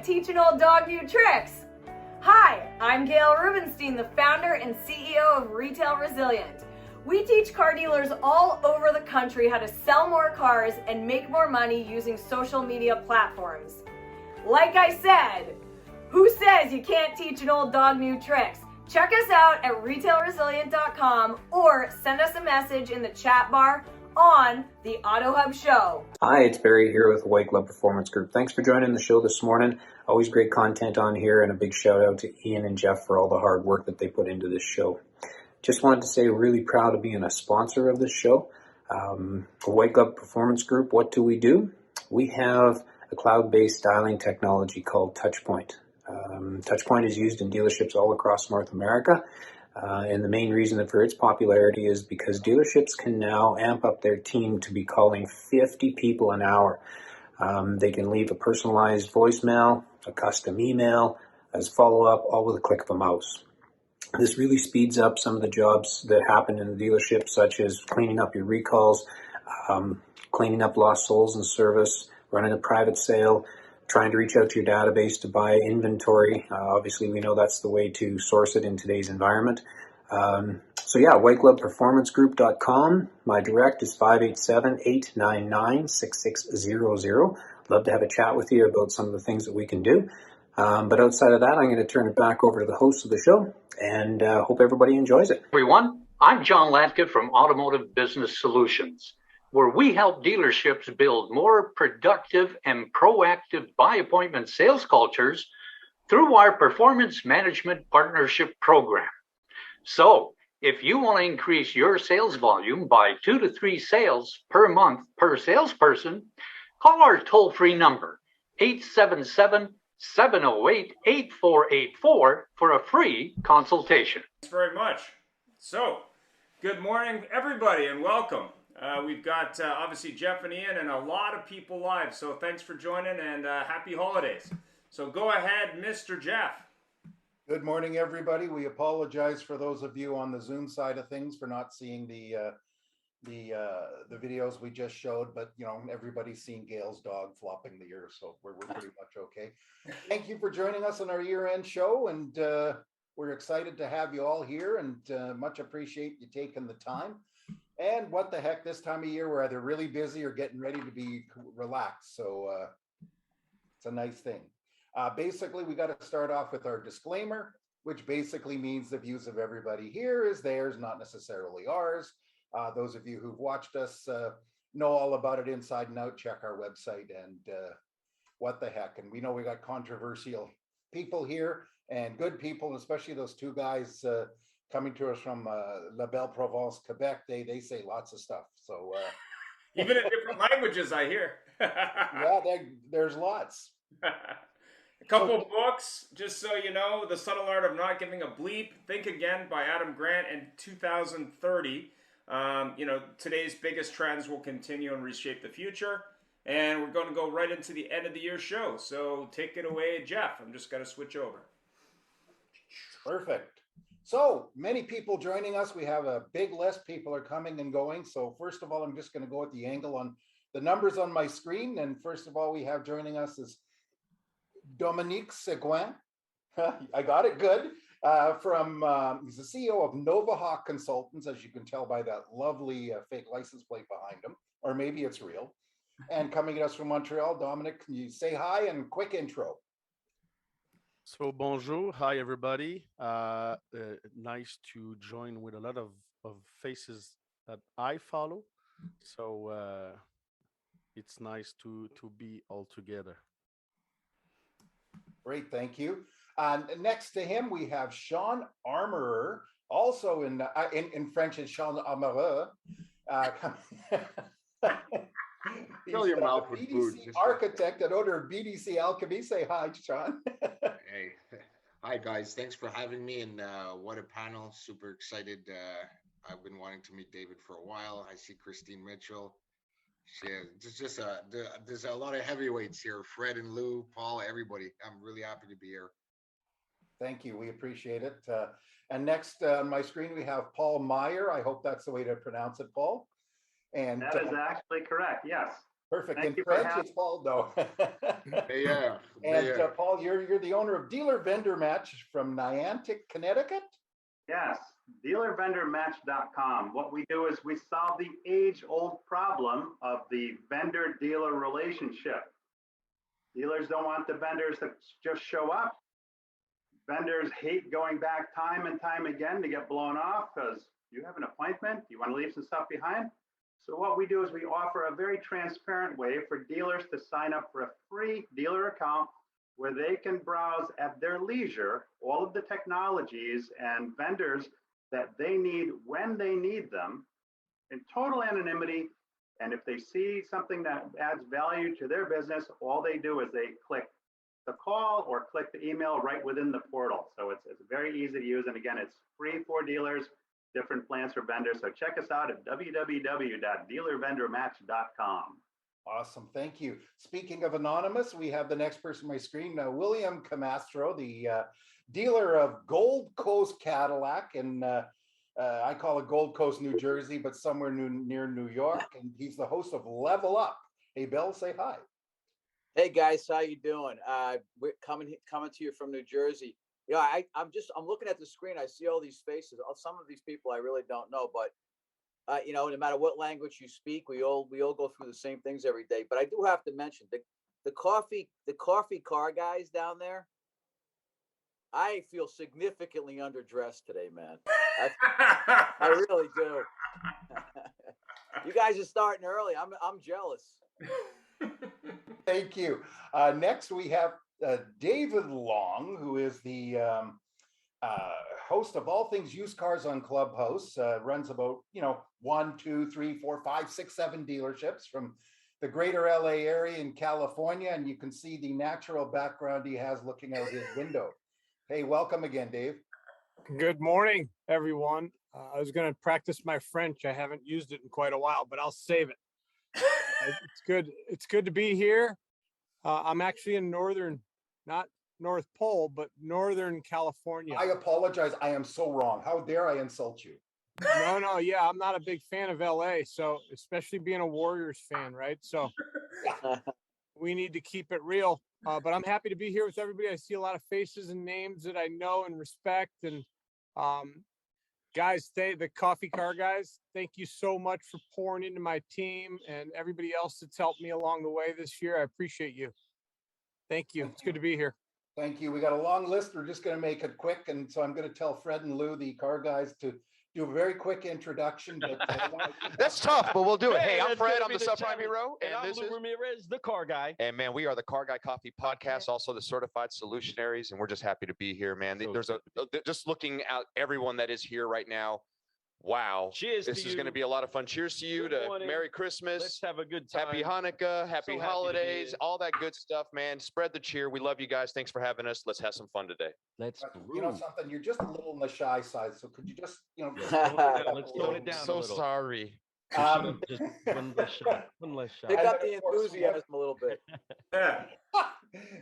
can't teach an old dog new tricks. Hi, I'm Gail Rubenstein, the founder and CEO of Retail Resilient. We teach car dealers all over the country how to sell more cars and make more money using social media platforms. Like I said, who says you can't teach an old dog new tricks? Check us out at retailresilient.com or send us a message in the chat bar on the AutoHub show. Hi, it's Barry here with White Glove Performance Group. Thanks for joining the show this morning. Always great content on here, and a big shout out to Ian and Jeff for all the hard work that they put into this show. Just wanted to say really proud of being a sponsor of this show. White Glove Performance Group, what do? We have a cloud-based styling technology called Touchpoint. Touchpoint is used in dealerships all across North America. And the main reason for its popularity is because dealerships can now amp up their team to be calling 50 people an hour. They can leave a personalized voicemail, a custom email as follow-up, all with a click of a mouse. This really speeds up some of the jobs that happen in the dealership, such as cleaning up your recalls, cleaning up lost souls in service, running a private sale, trying to reach out to your database to buy inventory. Obviously, we know that's the way to source it in today's environment. whitegloveperformancegroup.com. My direct is 587-899-6600. Love to have a chat with you about some of the things that we can do. But outside of that, I'm going to turn it back over to the host of the show, and hope everybody enjoys it. Everyone, I'm John Latka from Automotive Business Solutions, where we help dealerships build more productive and proactive by-appointment sales cultures through our Performance Management Partnership Program. So, if you want to increase your sales volume by 2 to 3 sales per month per salesperson, call our toll-free number, 877-708-8484 for a free consultation. Thanks very much. So, good morning, everybody, and welcome. We've got obviously Jeff and Ian and a lot of people live, so thanks for joining and happy holidays. So go ahead, Mr. Jeff. Good morning, everybody. We apologize for those of you on the Zoom side of things for not seeing the videos we just showed, but you know, everybody's seen Gail's dog flopping the ear, so we're pretty much okay. Thank you for joining us on our year-end show, and we're excited to have you all here, and much appreciate you taking the time. And what the heck, this time of year, we're either really busy or getting ready to be relaxed. So it's a nice thing. Basically, we got to start off with our disclaimer, which basically means the views of everybody here is theirs, not necessarily ours. Those of you who've watched us know all about it inside and out. Check our website, and what the heck. And we know we got controversial people here and good people, especially those two guys coming to us from La Belle Provence, Quebec. They say lots of stuff. So Even in different languages, I hear. yeah, there's lots. A couple of books, just so you know, The Subtle Art of Not Giving a Bleep, Think Again by Adam Grant in 2030. Today's biggest trends will continue and reshape the future. And we're going to go right into the end of the year show. So take it away, Jeff. I'm just going to switch over. Perfect. So many people joining us. We have a big list. People are coming and going. So first of all, I'm just going to go at the angle on the numbers on my screen. And first of all, we have joining us is Dominique Seguin. I got it good. He's the CEO of Nova Hawk Consultants, as you can tell by that lovely fake license plate behind him, or maybe it's real. And coming at us from Montreal, Dominic, can you say hi and quick intro? So bonjour, hi everybody. Nice to join with a lot of faces that I follow. So it's nice to be all together. Great, thank you. Next to him, we have Sean Armorer, also in French, it's Sean Armorer. Fill your mouth with food. Architect and owner of BDC Alchemy. Say hi, Sean. Hey, hi guys. Thanks for having me, and what a panel. Super excited. I've been wanting to meet David for a while. I see Christine Mitchell. There's a lot of heavyweights here. Fred and Lou, Paul, everybody. I'm really happy to be here. Thank you. We appreciate it. And next on my screen, we have Paul Meyer. I hope that's the way to pronounce it, Paul. And that is actually correct. Yes. Perfect. Thank In French, it's Paul. No. Yeah. And Paul, here. You're the owner of Dealer Vendor Match from Niantic, Connecticut. Yes, dealervendormatch.com. What we do is we solve the age-old problem of the vendor-dealer relationship. Dealers don't want the vendors to just show up. Vendors hate going back time and time again to get blown off because you have an appointment, you want to leave some stuff behind. So what we do is we offer a very transparent way for dealers to sign up for a free dealer account where they can browse at their leisure all of the technologies and vendors that they need when they need them in total anonymity. And if they see something that adds value to their business, all they do is they click the call or click the email right within the portal. So it's very easy to use. And again, it's free for dealers, different plans for vendors. So check us out at www.dealervendormatch.com. Awesome. Thank you. Speaking of anonymous, we have the next person on my screen, William Camastro, the dealer of Gold Coast Cadillac in, I call it Gold Coast, New Jersey, but somewhere near New York. And he's the host of Level Up. Hey, Bill, say hi. Hey guys, how you doing? We're coming to you from New Jersey. Yeah, I'm looking at the screen. I see all these faces. Some of these people I really don't know, but no matter what language you speak, we all go through the same things every day. But I do have to mention the coffee car guys down there. I feel significantly underdressed today, man. I really do. You guys are starting early. I'm jealous. Thank you. Next, we have David Long, who is the host of All Things Used Cars on Clubhouse. Runs about 1, 2, 3, 4, 5, 6, 7 dealerships from the greater LA area in California, and you can see the natural background he has looking out his window. Hey, welcome again, Dave. Good morning, everyone. I was going to practice my French. I haven't used it in quite a while, but I'll save it. It's good. It's good to be here. I'm actually in not North Pole, but Northern California. I apologize. I am so wrong. How dare I insult you? No. Yeah, I'm not a big fan of LA. So especially being a Warriors fan, right? So we need to keep it real. But I'm happy to be here with everybody. I see a lot of faces and names that I know and respect. And guys, the coffee car guys, thank you so much for pouring into my team and everybody else that's helped me along the way this year. I appreciate you. Thank you. It's good to be here. Thank you. We got a long list. We're just going to make it quick. And so I'm going to tell Fred and Lou, the car guys, to do a very quick introduction. But that's tough, but we'll do it. Hey, I'm Fred. I'm the subprime challenge. hero. And I'm Lou Ramirez, the car guy. And man, we are the Car Guy Coffee Podcast, also the Certified Solutionaries. And we're just happy to be here, man. There's just looking at everyone that is here right now. Wow. Cheers. This is going to be a lot of fun. Cheers to you. Merry Christmas. Let's have a good time. Happy Hanukkah. Happy holidays. All that good stuff, man. Spread the cheer. We love you guys. Thanks for having us. Let's have some fun today. Let's you know something? You're just a little on the shy side. So could you just, let's tone it down so sorry. Just one less shot. Pick up the enthusiasm a little bit.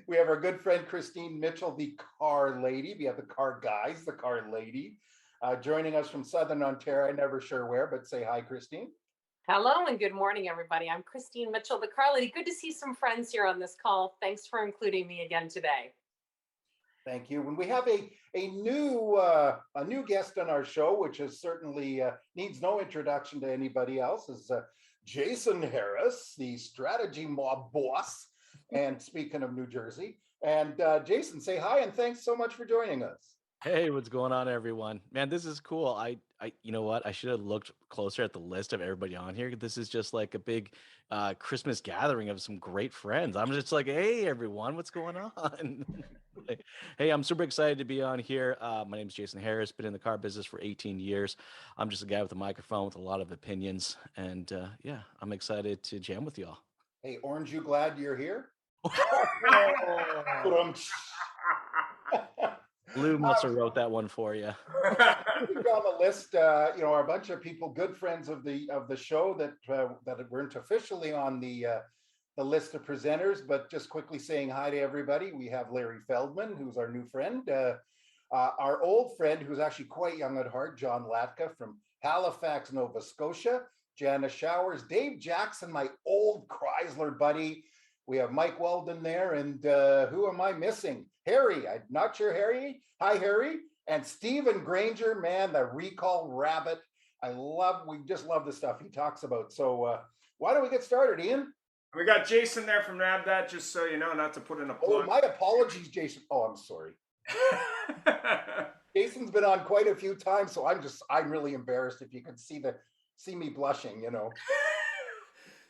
We have our good friend Christine Mitchell, the car lady. We have the car guys, the car lady. Joining us from Southern Ontario, never sure where, but say hi, Christine. Hello and good morning, everybody. I'm Christine Mitchell, the car lady. Good to see some friends here on this call. Thanks for including me again today. Thank you. When we have a new guest on our show, which is certainly needs no introduction to anybody else, is Jason Harris, the strategy mob boss. And speaking of New Jersey, and Jason, say hi and thanks so much for joining us. Hey, what's going on, everyone? Man, this is cool. I you know what? I should have looked closer at the list of everybody on here. This is just like a big Christmas gathering of some great friends. I'm just like, hey, everyone, what's going on? Hey, I'm super excited to be on here. My name is Jason Harris. Been in the car business for 18 years. I'm just a guy with a microphone with a lot of opinions, and yeah, I'm excited to jam with y'all. Hey, Orange, you glad you're here? Lou must have wrote that one for you. On the list, are a bunch of people, good friends of the show that weren't officially on the list of presenters, but just quickly saying hi to everybody. We have Larry Feldman, who's our new friend, our old friend, who's actually quite young at heart, John Latka from Halifax, Nova Scotia, Janice Showers, Dave Jackson, my old Chrysler buddy. We have Mike Weldon there, and who am I missing? Harry. I'm not sure, Harry. Hi, Harry. And Stephen Granger, man, the recall rabbit. We just love the stuff he talks about. So why don't we get started, Ian? We got Jason there from NabDat, just so you know, not to put in a plug. Oh, my apologies, Jason. Oh, I'm sorry. Jason's been on quite a few times, so I'm really embarrassed if you can see me blushing, you know.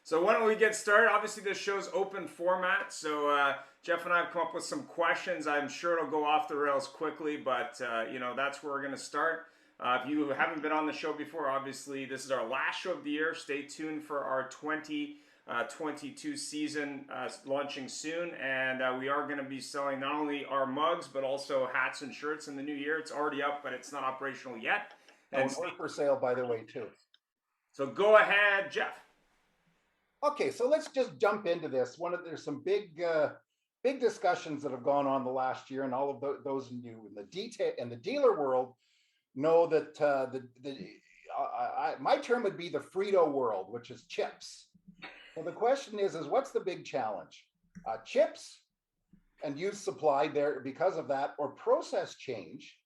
So why don't we get started? Obviously, this show's open format, so Jeff and I have come up with some questions. I'm sure it'll go off the rails quickly, but that's where we're going to start. If you haven't been on the show before, obviously this is our last show of the year. Stay tuned for our 2022 season launching soon, and we are going to be selling not only our mugs but also hats and shirts in the new year. It's already up, but it's not operational yet. And we're for sale, by the way, too. So go ahead, Jeff. Okay, so let's just jump into this. There's some big discussions that have gone on the last year, and all of those in the dealer world know that my term would be the Frito world, which is chips. So the question is what's the big challenge? Chips and used supply there because of that, or process change?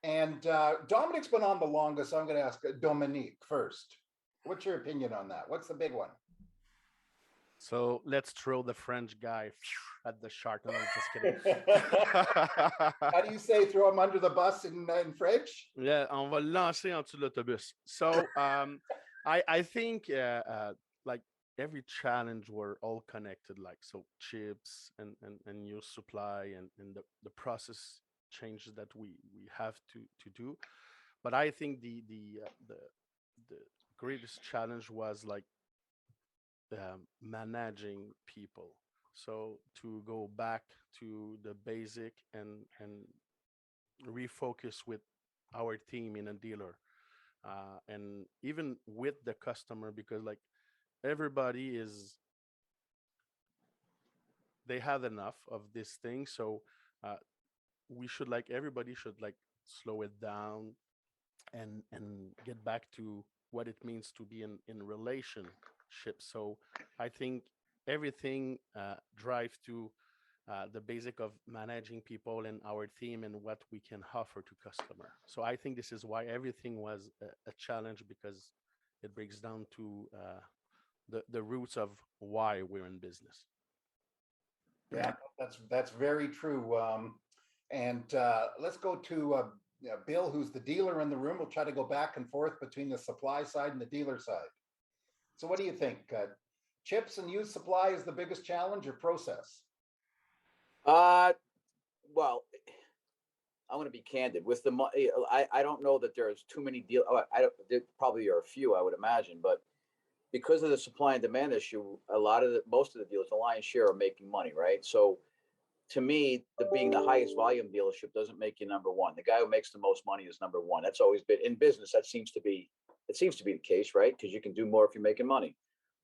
And Dominic's been on the longest, so I'm going to ask Dominique first. What's your opinion on that? What's the big one? So let's throw the French guy at the shark. No, I'm just kidding. How do you say throw him under the bus in French? Yeah, on va le lancer en dessous de l'autobus. So I think like every challenge were all connected, like so chips and use supply and the process changes that we have to do. But I think the greatest challenge was like managing people. So to go back to the basic and refocus with our team in a dealer, and even with the customer, because like everybody they have enough of this thing. So everybody should like slow it down and get back to what it means to be in relationship. So I think everything drives to the basic of managing people and our team and what we can offer to customer. So I think this is why everything was a challenge, because it breaks down to the roots of why we're in business. Yeah, that's very true. And let's go to Bill, who's the dealer in the room. We'll try to go back and forth between the supply side and the dealer side. So what do you think? Chips and used supply is the biggest challenge, or process? Well, I'm going to be candid with I don't know that there's too many deals. There probably are a few, I would imagine, but because of the supply and demand issue, most of the dealers, the lion's share, are making money, right? So to me, being the highest volume dealership doesn't make you number one. The guy who makes the most money is number one. That's always been in business. It seems to be the case, right? Because you can do more if you're making money.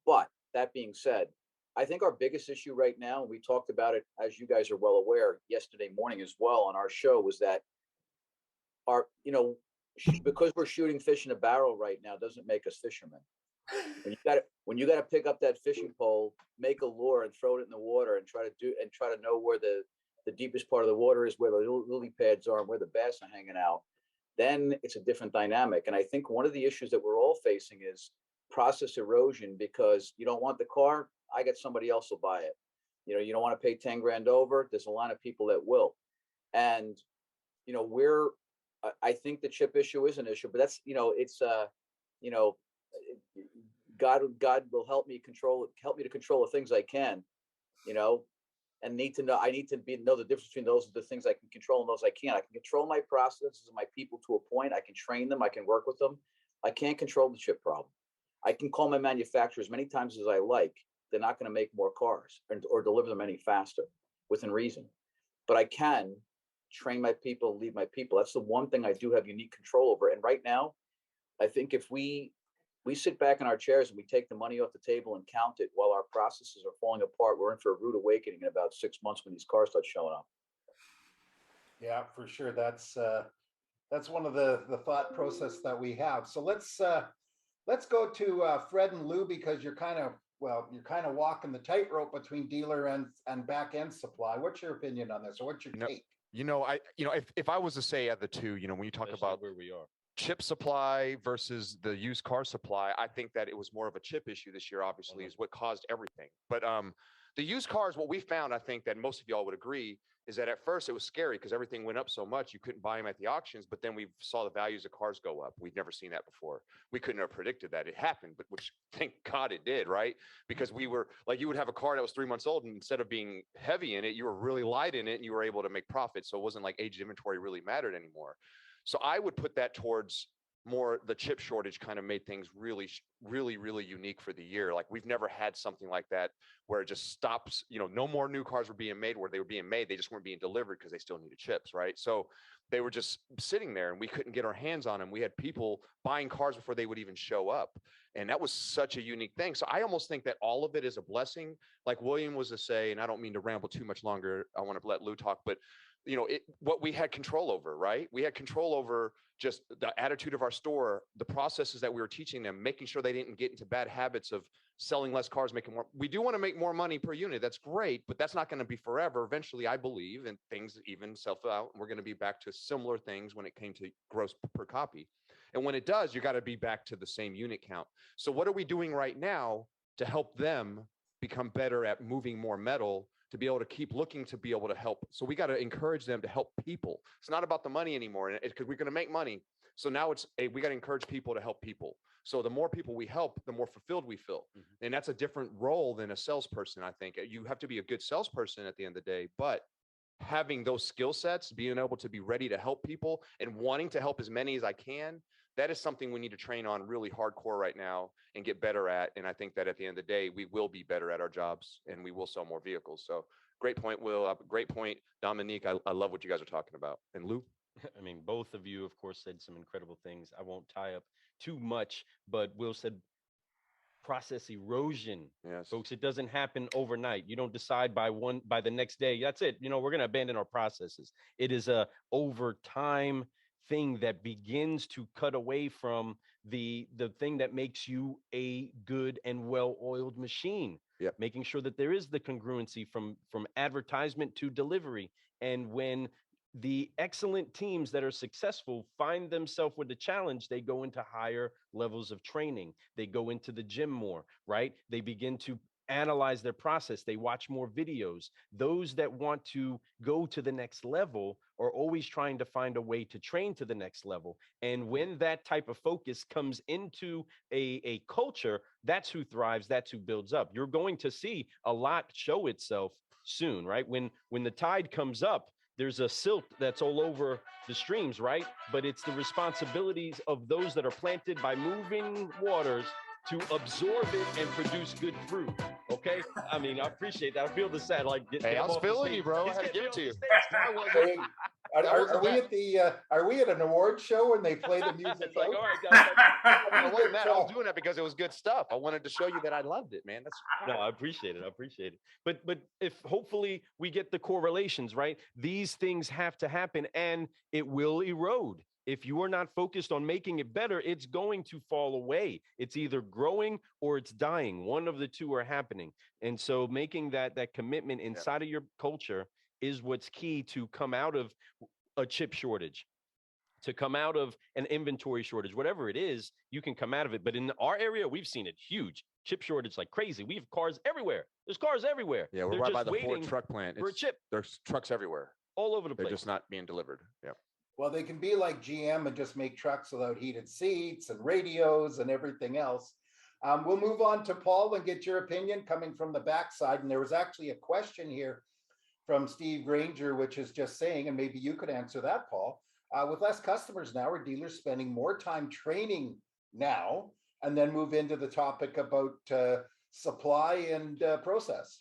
But that being said, I think our biggest issue right now, and we talked about it, as you guys are well aware, yesterday morning as well on our show, was that because we're shooting fish in a barrel right now doesn't make us fishermen. When you got to pick up that fishing pole, make a lure and throw it in the water and try to know where the deepest part of the water is, where the lily pads are and where the bass are hanging out, then it's a different dynamic. And I think one of the issues that we're all facing is process erosion, because you don't want the car, I got somebody else will buy it. You don't want to pay 10 grand over. There's a lot of people that will. And, I think the chip issue is an issue, but that's, God will help me to control the things I can, and I need to know the difference between the things I can control and those I can't. I can control my processes and my people to a point. I can train them. I can work with them. I can't control the chip problem. I can call my manufacturer as many times as I like. They're not going to make more cars or deliver them any faster within reason. But I can train my people, lead my people. That's the one thing I do have unique control over. And right now, I think if we sit back in our chairs and we take the money off the table and count it while our processes are falling apart, we're in for a rude awakening in about 6 months when these cars start showing up. Yeah, for sure. That's one of the thought process that we have. So let's go to Fred and Lou, because you're kind of well, you're kind of walking the tightrope between dealer and back end supply. What's your opinion on this, or what's your take? If I was to say of the two, when you talk Especially about where we are. chip supply versus the used car supply, I think that it was more of a chip issue this year, obviously, is what caused everything. But the used cars, what we found, I think that most of y'all would agree, is that at first it was scary because everything went up so much you couldn't buy them at the auctions. But then we saw the values of cars go up. We've never seen that before. We couldn't have predicted that it happened, but which thank God it did, right? Because we were like, you would have a car that was 3 months old, and instead of being heavy in it, you were really light in it, and you were able to make profit. So it wasn't like aged inventory really mattered anymore. So I would put that towards more the chip shortage kind of made things really, really, really unique for the year. Like we've never had something like that where it just stops, no more new cars were being made where they were being made. They just weren't being delivered because they still needed chips, right? So they were just sitting there and we couldn't get our hands on them. We had people buying cars before they would even show up. And that was such a unique thing. So I almost think that all of it is a blessing. Like William was to say, and I don't mean to ramble too much longer. I want to let Lou talk, but what we had control over, right? We had control over just the attitude of our store, the processes that we were teaching them, making sure they didn't get into bad habits of selling less cars, making more. We do want to make more money per unit. That's great, but that's not going to be forever. Eventually, I believe, and things even self out, we're going to be back to similar things when it came to gross per copy. And when it does, you got to be back to the same unit count. So what are we doing right now to help them become better at moving more metal, to be able to keep looking to be able to help? So we got to encourage them to help people. It's not about the money anymore, because we're going to make money. So now we got to encourage people to help people. So the more people we help, the more fulfilled we feel. Mm-hmm. And that's a different role than a salesperson. I think you have to be a good salesperson at the end of the day, but having those skill sets, being able to be ready to help people and wanting to help as many as I can, that is something we need to train on really hardcore right now and get better at. And I think that at the end of the day, we will be better at our jobs and we will sell more vehicles. So great point, Will. Great point, Dominique. I love what you guys are talking about. And Lou? I mean, both of you, of course, said some incredible things. I won't tie up too much, but Will said process erosion. Yes. Folks, it doesn't happen overnight. You don't decide by the next day, that's it. We're going to abandon our processes. It is a over time thing that begins to cut away from the thing that makes you a good and well-oiled machine. Yep. Making sure that there is the congruency from advertisement to delivery. And when the excellent teams that are successful find themselves with a challenge, they go into higher levels of training. They go into the gym more, right? They begin to analyze their process. They watch more videos. Those that want to go to the next level are always trying to find a way to train to the next level. And when that type of focus comes into a culture, that's who thrives, that's who builds up. You're going to see a lot show itself soon, right? When the tide comes up, there's a silt that's all over the streams, right? But it's the responsibilities of those that are planted by moving waters to absorb it and produce good fruit. Okay, I mean, I appreciate that. I feel the sad, like. Hey, I was feeling you, bro. I had to give it to you. Hey, are we at an award show when they play the music? It's like, all right, guys. I wasn't that. I was doing that because it was good stuff. I wanted to show you that I loved it, man. No, I appreciate it. I appreciate it. But if hopefully we get the correlations right, these things have to happen, and it will erode. If you are not focused on making it better, it's going to fall away. It's either growing or it's dying. One of the two are happening. And so making that commitment inside of your culture is what's key to come out of a chip shortage, to come out of an inventory shortage, whatever it is, you can come out of it. But in our area, we've seen it huge. Chip shortage like crazy. We have cars everywhere. There's cars everywhere. Yeah, we're right by the Ford truck plant. For a chip. There's trucks everywhere. All over the place. They're just not being delivered. Yeah. Well, they can be like GM and just make trucks without heated seats and radios and everything else. We'll move on to Paul and get your opinion coming from the backside. And there was actually a question here from Steve Granger, which is just saying, and maybe you could answer that, Paul. With less customers now, are dealers spending more time training now? And then move into the topic about supply and process.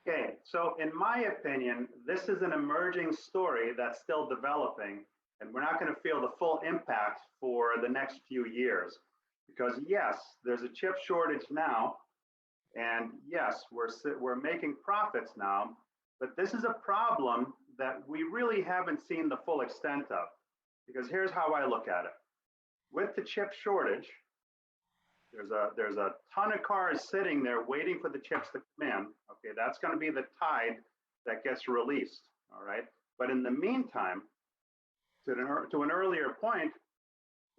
Okay, so in my opinion, this is an emerging story that's still developing, and we're not going to feel the full impact for the next few years. Because yes, there's a chip shortage now, and yes, we're making profits now, but this is a problem that we really haven't seen the full extent of. Because here's how I look at it. With the chip shortage, There's a ton of cars sitting there waiting for the chips to come in. Okay, that's going to be the tide that gets released. All right, but in the meantime, to an earlier point,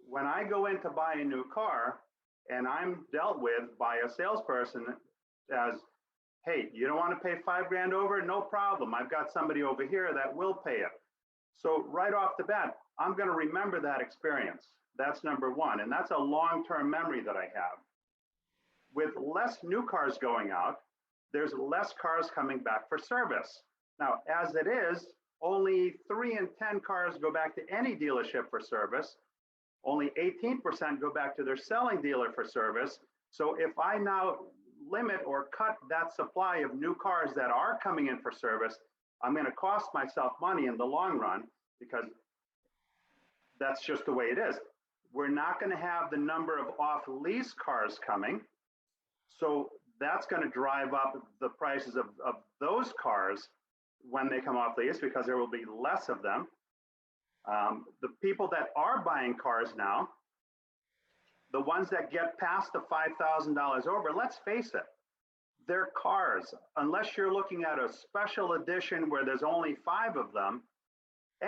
when I go in to buy a new car and I'm dealt with by a salesperson as, hey, you don't want to pay $5,000 over? No problem. I've got somebody over here that will pay it. So right off the bat, I'm going to remember that experience. That's number one. And that's a long-term memory that I have. With less new cars going out, there's less cars coming back for service. Now, as it is, only 3 in 10 cars go back to any dealership for service. Only 18% go back to their selling dealer for service. So if I now limit or cut that supply of new cars that are coming in for service, I'm going to cost myself money in the long run, because that's just the way it is. We're not going to have the number of off-lease cars coming. So that's going to drive up the prices of those cars when they come off lease, because there will be less of them. The people that are buying cars now, the ones that get past the $5,000 over, let's face it, they're cars. Unless you're looking at a special edition where there's only 5 of them,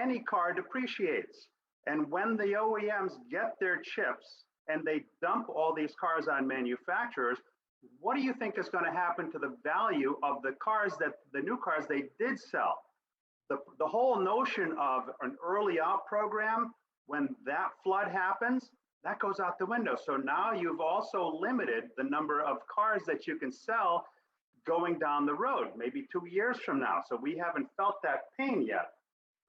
any car depreciates. And when the OEMs get their chips and they dump all these cars on manufacturers, what do you think is going to happen to the value of the cars, that the new cars they did sell? The whole notion of an early out program, when that flood happens, that goes out the window. So now you've also limited the number of cars that you can sell going down the road, maybe 2 years from now. So we haven't felt that pain yet.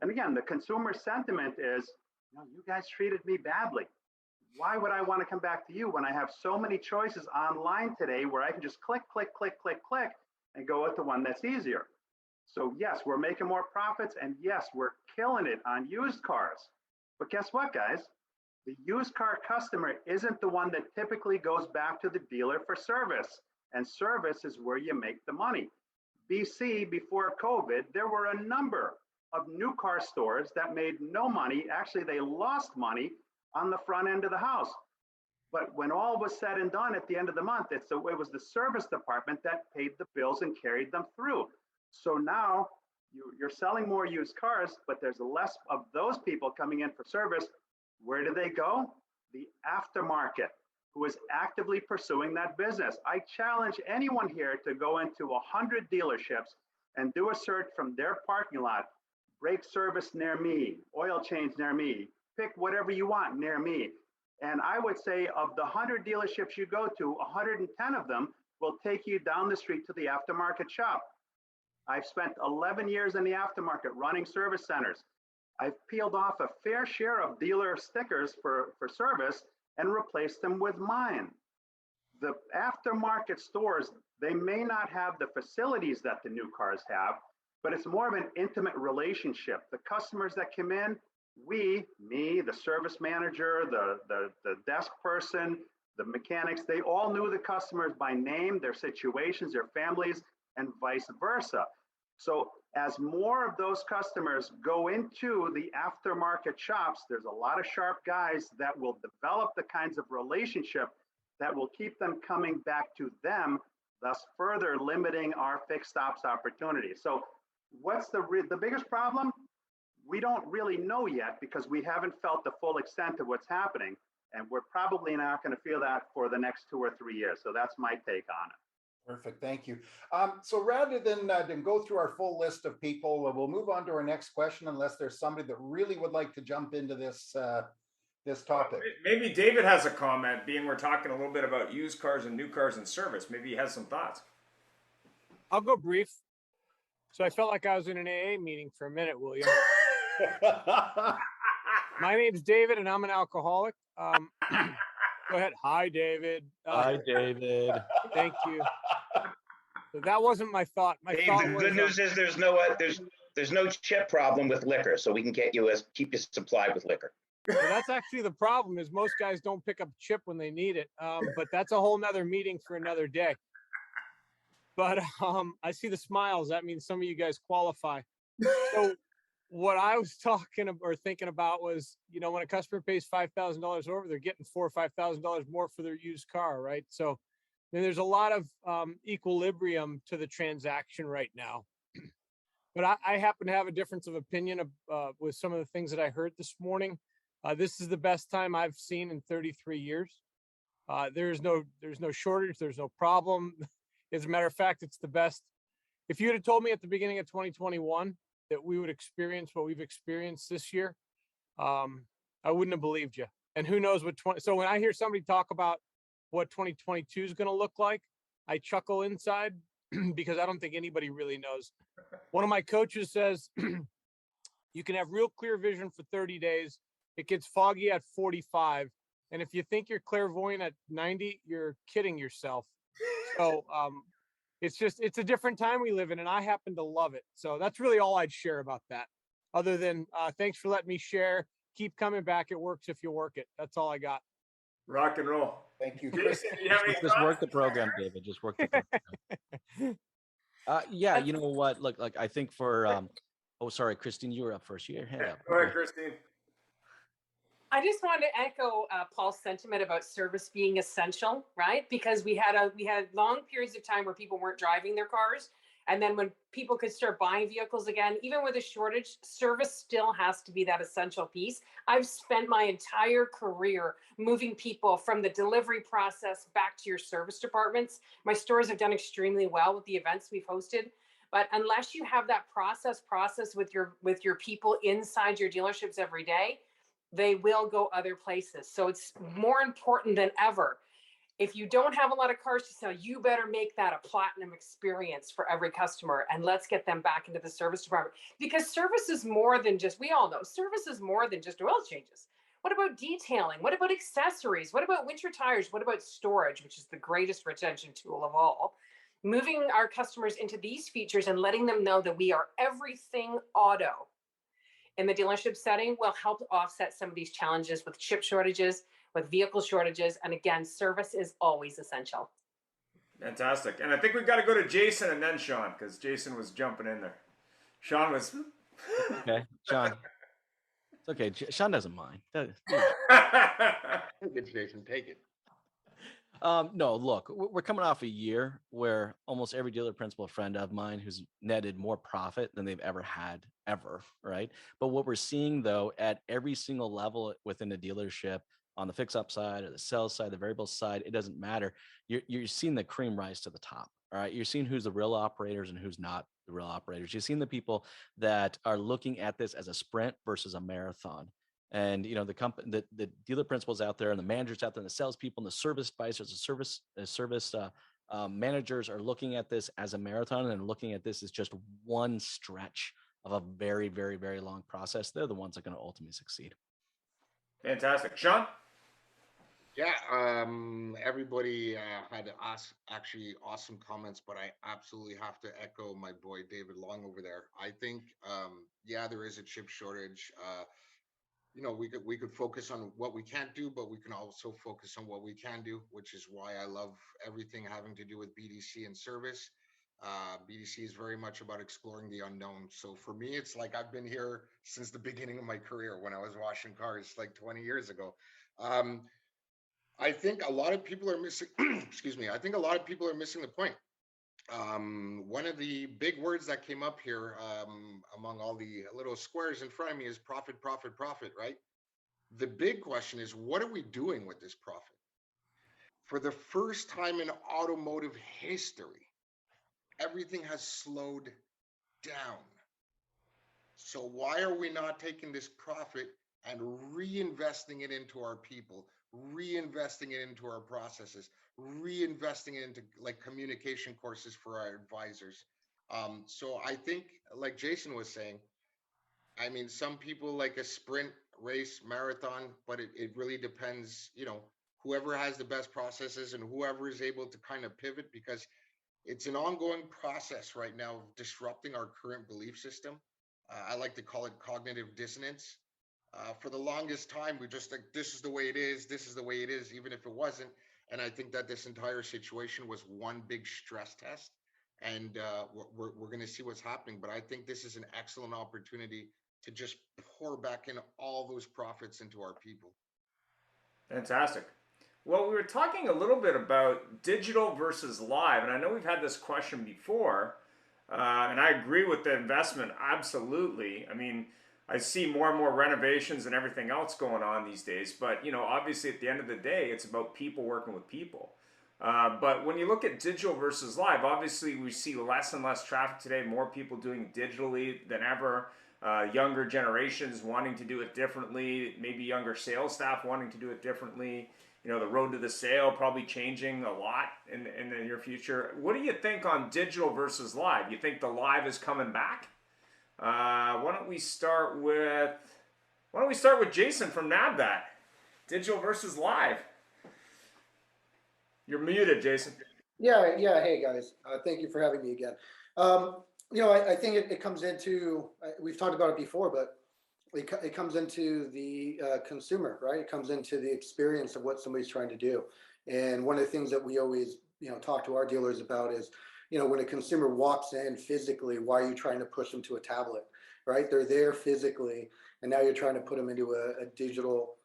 And again, the consumer sentiment is, you guys treated me badly. Why would I want to come back to you when I have so many choices online today where I can just click, click, click, click, click, and go with the one that's easier? So yes, we're making more profits, and yes, we're killing it on used cars. But guess what, guys? The used car customer isn't the one that typically goes back to the dealer for service, and service is where you make the money. BC, before COVID, there were a number of new car stores that made no money. Actually, they lost money on the front end of the house. But when all was said and done at the end of the month, it was the service department that paid the bills and carried them through. So now you're selling more used cars, but there's less of those people coming in for service. Where do they go? The aftermarket, who is actively pursuing that business. I challenge anyone here to go into 100 dealerships and do a search from their parking lot: brake service near me, oil change near me, pick whatever you want near me. And I would say of the 100 dealerships you go to, 110 of them will take you down the street to the aftermarket shop. I've spent 11 years in the aftermarket running service centers. I've peeled off a fair share of dealer stickers for service and replaced them with mine. The aftermarket stores, they may not have the facilities that the new cars have, but it's more of an intimate relationship. The customers that come in, me, the service manager, the desk person, the mechanics, they all knew the customers by name, their situations, their families, and vice versa. So as more of those customers go into the aftermarket shops, there's a lot of sharp guys that will develop the kinds of relationship that will keep them coming back to them, thus further limiting our fixed ops opportunity. So what's the biggest problem? We don't really know yet, because we haven't felt the full extent of what's happening. And we're probably not going to feel that for the next 2 or 3 years. So that's my take on it. Perfect. Thank you. So rather than go through our full list of people, we'll move on to our next question, unless there's somebody that really would like to jump into this this topic. Maybe David has a comment, being we're talking a little bit about used cars and new cars and service. Maybe he has some thoughts. I'll go brief. So I felt like I was in an AA meeting for a minute, William. My name's David, and I'm an alcoholic. Go ahead. Hi, David. Hi, David. Thank you. So that wasn't my thought. My thought the was, good news is there's no chip problem with liquor, so we can keep you supplied with liquor. well, that's actually the problem, is most guys don't pick up chip when they need it. But that's a whole nother meeting for another day. But I see the smiles. That means some of you guys qualify. So what I was talking or thinking about was, when a customer pays $5,000 over, they're getting $4,000 or $5,000 more for their used car, right? So there's a lot of equilibrium to the transaction right now. But I happen to have a difference of opinion with some of the things that I heard this morning. This is the best time I've seen in 33 years. There's no shortage. There's no problem. As a matter of fact, it's the best. If you had told me at the beginning of 2021 that we would experience what we've experienced this year, I wouldn't have believed you. And who knows what so when I hear somebody talk about what 2022 is going to look like, I chuckle inside because I don't think anybody really knows. One of my coaches says you can have real clear vision for 30 days. It gets foggy at 45. And if you think you're clairvoyant at 90, you're kidding yourself. So it's a different time we live in, and I happen to love it. So that's really all I'd share about that. Other than thanks for letting me share. Keep coming back. It works if you work it. That's all I got. Rock and roll. Thank you. Jason, you have any Just work thoughts? the program, David. Just work the program. Yeah, you know what? Look, like I think for oh, sorry, Christine, you were up first. You had your hand up. Go ahead, Christine. I just wanted to echo Paul's sentiment about service being essential, right? Because we had long periods of time where people weren't driving their cars, and then when people could start buying vehicles again, even with a shortage, service still has to be that essential piece. I've spent my entire career moving people from the delivery process back to your service departments. My stores have done extremely well with the events we've hosted. But unless you have that process with your people inside your dealerships every day, they will go other places. So it's more important than ever. If you don't have a lot of cars to sell, you better make that a platinum experience for every customer. And let's get them back into the service department, because service is more than just, we all know, service is more than just oil changes. What about detailing? What about accessories? What about winter tires? What about storage, which is the greatest retention tool of all? Moving our customers into these features and letting them know that we are everything auto in the dealership setting will help offset some of these challenges with chip shortages, with vehicle shortages. And again, service is always essential. Fantastic. And I think we've got to go to Jason and then Sean, because Jason was jumping in there. Sean was... Okay, Sean. It's okay. Sean doesn't mind. Take it, Jason. Take it. No, look, we're coming off a year where almost every dealer principal friend of mine who's netted more profit than they've ever had, right? But what we're seeing, though, at every single level within the dealership, on the fix-up side or the sales side, the variable side, it doesn't matter. You're seeing the cream rise to the top, all right? You're seeing who's the real operators and who's not the real operators. You're seeing the people that are looking at this as a sprint versus a marathon. And the dealer principals out there, and the managers out there, and the salespeople, and the service advisors, the service managers are looking at this as a marathon and looking at this as just one stretch of a very, very, very long process. They're the ones that are going to ultimately succeed. Fantastic, Sean. Yeah, everybody had actually awesome comments, but I absolutely have to echo my boy David Long over there. I think, yeah, there is a chip shortage. We could focus on what we can't do, but we can also focus on what we can do, which is why I love everything having to do with BDC and service. BDC is very much about exploring the unknown. So for me, it's like I've been here since the beginning of my career when I was washing cars like 20 years ago. I think a lot of people are missing, excuse me, I think a lot of people are missing the point. One of the big words that came up here among all the little squares in front of me is profit, profit, profit, right? The big question is, what are we doing with this profit? For the first time in automotive history, everything has slowed down. So why are we not taking this profit and reinvesting it into our people, reinvesting it into our processes, reinvesting it into like communication courses for our advisors? So I think, like Jason was saying, I mean, some people like a sprint, race, marathon, but it really depends, whoever has the best processes and whoever is able to kind of pivot, because it's an ongoing process right now of disrupting our current belief system. I like to call it cognitive dissonance. For the longest time, we just like, this is the way it is, this is the way it is, even if it wasn't. And I think that this entire situation was one big stress test. And we're going to see what's happening. But I think this is an excellent opportunity to just pour back in all those profits into our people. Fantastic. Well, we were talking a little bit about digital versus live, and I know we've had this question before, and I agree with the investment absolutely. I mean, I see more and more renovations and everything else going on these days, but obviously at the end of the day, it's about people working with people. But when you look at digital versus live, obviously we see less and less traffic today, more people doing digitally than ever. Younger generations wanting to do it differently, maybe younger sales staff wanting to do it differently. The road to the sale probably changing a lot in the near future. What do you think on digital versus live? You think the live is coming back? Why don't we start with Jason from NABDAT? Digital versus live. You're muted, Jason. Yeah. Hey guys, thank you for having me again. I think it comes into, we've talked about it before, but it comes into the consumer, right? It comes into the experience of what somebody's trying to do. And one of the things that we always, talk to our dealers about is, when a consumer walks in physically, why are you trying to push them to a tablet, right? They're there physically, and now you're trying to put them into a digital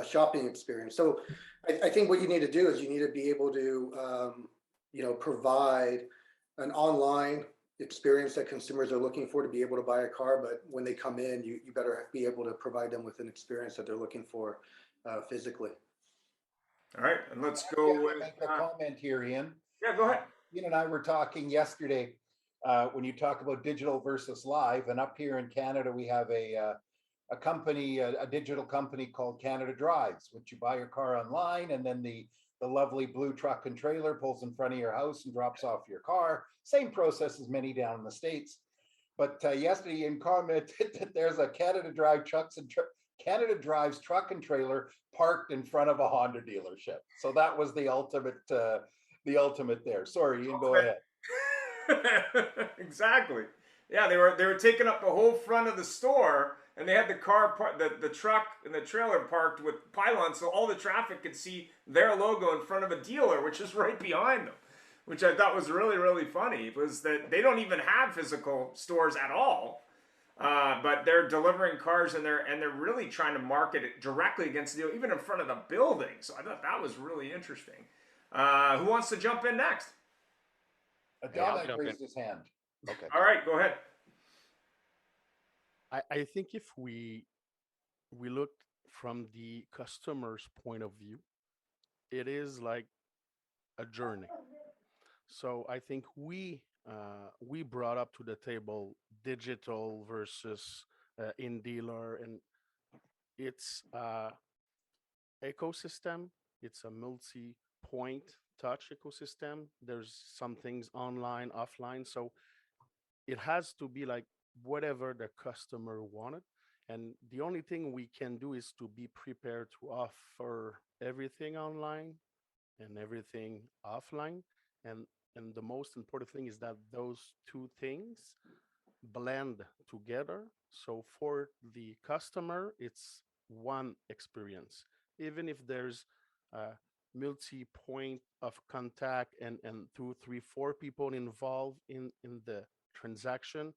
shopping experience. So I think what you need to do is you need to be able to, provide an online experience that consumers are looking for to be able to buy a car. But when they come in, you better be able to provide them with an experience that they're looking for physically. All right, and let's go with make a comment here, Ian. Yeah, go ahead. Ian and I were talking yesterday when you talk about digital versus live, and up here in Canada we have a company, a digital company called Canada Drives, which you buy your car online, and then the lovely blue truck and trailer pulls in front of your house and drops off your car. Same process as many down in the States. But yesterday Ian commented that there's a Canada Drives truck and trailer parked in front of a Honda dealership. So that was the ultimate there. Sorry, Ian, go ahead. Exactly. Yeah, they were taking up the whole front of the store, and they had the truck and the trailer parked with pylons, so all the traffic could see their logo in front of a dealer, which is right behind them, which I thought was really, really funny. Was that they don't even have physical stores at all, but they're delivering cars, and they're really trying to market it directly against the dealer, even in front of the building. So I thought that was really interesting. Who wants to jump in next? Dominic raised his hand. Okay. All right, go ahead. I think if we look from the customer's point of view, it is like a journey. So I think we brought up to the table digital versus in dealer, and it's ecosystem. It's a multi-point touch ecosystem. There's some things online, offline. So it has to be like whatever the customer wanted. And the only thing we can do is to be prepared to offer everything online and everything offline. And the most important thing is that those two things blend together. So for the customer, it's one experience. Even if there's a multi-point of contact and 2, 3, 4 people involved in the transaction,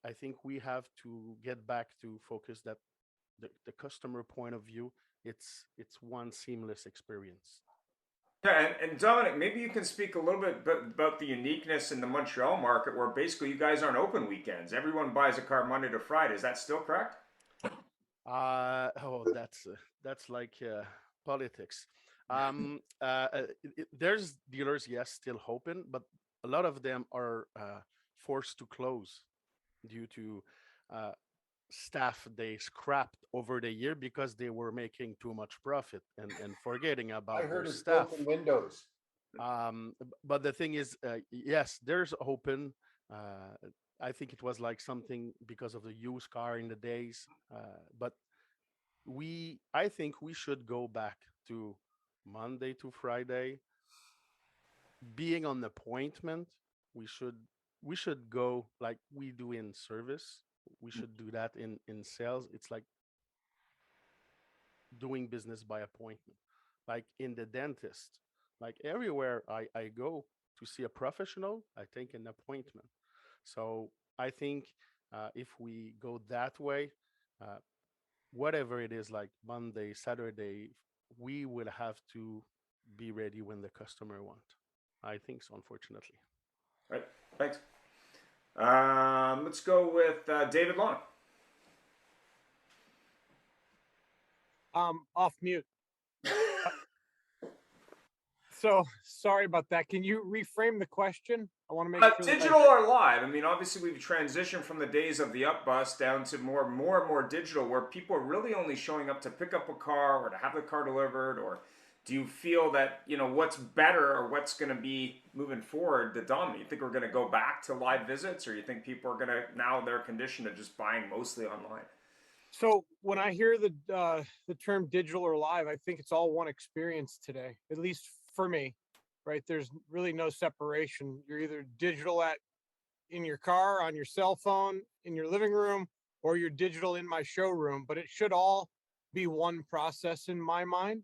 I think we have to get back to focus that the customer point of view, it's one seamless experience. Yeah, and Dominic, maybe you can speak a little bit about the uniqueness in the Montreal market, where basically you guys aren't open weekends. Everyone buys a car Monday to Friday. Is that still correct? That's like politics. There's dealers, yes, still open, but a lot of them are forced to close due to staff they scrapped over the year because they were making too much profit and forgetting about I heard their it's staff. broken windows. But the thing is, yes, there's open. I think it was like something because of the used car in the days. But I think we should go back to Monday to Friday. Being on appointment, we should go like we do in service. We should do that in sales. It's like doing business by appointment. Like in the dentist, like everywhere I go to see a professional, I take an appointment. So I think If we go that way, uh, whatever it is, like Monday, Saturday, we will have to be ready when the customer want. I think so, unfortunately. Right. Thanks. Let's go with David Long. Off mute. So sorry about that. Can you reframe the question? I want to make sure Digital or live? I mean, obviously we've transitioned from the days of the up bus down to more and more digital, where people are really only showing up to pick up a car or to have the car delivered. Or do you feel that, you know, what's better or what's going to be moving forward the dominant? You think we're going to go back to live visits, or you think people are going to, now they're conditioned to just buying mostly online? So when I hear the term digital or live, I think it's all one experience today, at least for me, right? There's really no separation. You're either digital in your car, on your cell phone, in your living room, or you're digital in my showroom, but it should all be one process in my mind.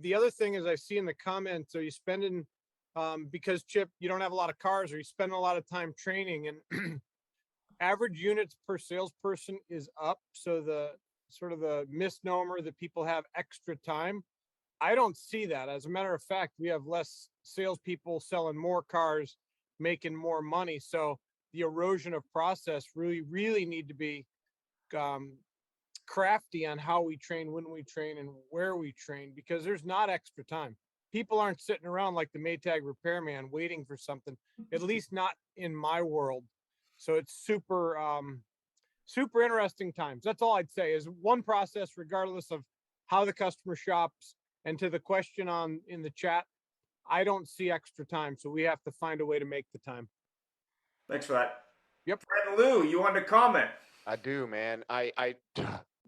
The other thing is I see in the comments, are you spending, because Chip, you don't have a lot of cars, or you spend a lot of time training, and average units per salesperson is up. So the sort of the misnomer that people have extra time, I don't see that. As a matter of fact, we have less salespeople selling more cars, making more money. So the erosion of process really need to be crafty on how we train, when we train, and where we train, because there's not extra time. People aren't sitting around like the Maytag repairman waiting for something, at least not in my world. So it's super interesting times. That's all I'd say, is one process, regardless of how the customer shops. And to the question in the chat, I don't see extra time, so we have to find a way to make the time. Thanks for that. Yep. Fred Lou, you wanted to comment? I do, man.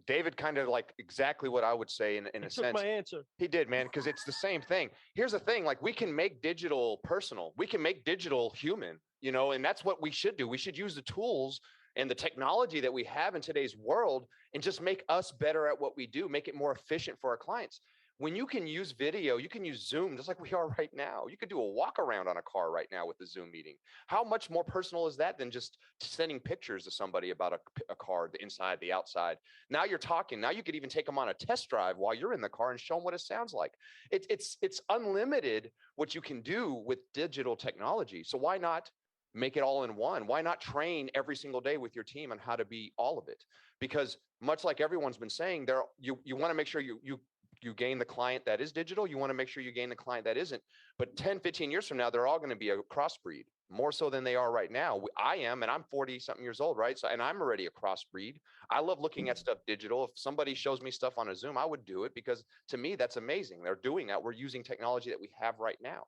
David kind of like exactly what I would say in a Took sense. my answer. He did, man, because it's the same thing. Here's the thing, like we can make digital personal. We can make digital human, you know, and that's what we should do. We should use the tools and the technology that we have in today's world and just make us better at what we do, make it more efficient for our clients. When you can use video, you can use Zoom just like we are right now. You could do a walk around on a car right now with the Zoom meeting. How much more personal is that than just sending pictures to somebody about a car, the inside, the outside? Now you're talking. Now you could even take them on a test drive while you're in the car and show them what it sounds like. It's unlimited what you can do with digital technology. So why not make it all in one? Why not train every single day with your team on how to be all of it? Because much like everyone's been saying, you want to make sure you gain the client that is digital. You want to make sure you gain the client that isn't. But 10, 15 years from now, they're all going to be a crossbreed, more so than they are right now. I am, and I'm 40 something years old, right? So, and I'm already a crossbreed. I love looking at stuff digital. If somebody shows me stuff on a Zoom, I would do it, because to me, that's amazing. They're doing that. We're using technology that we have right now.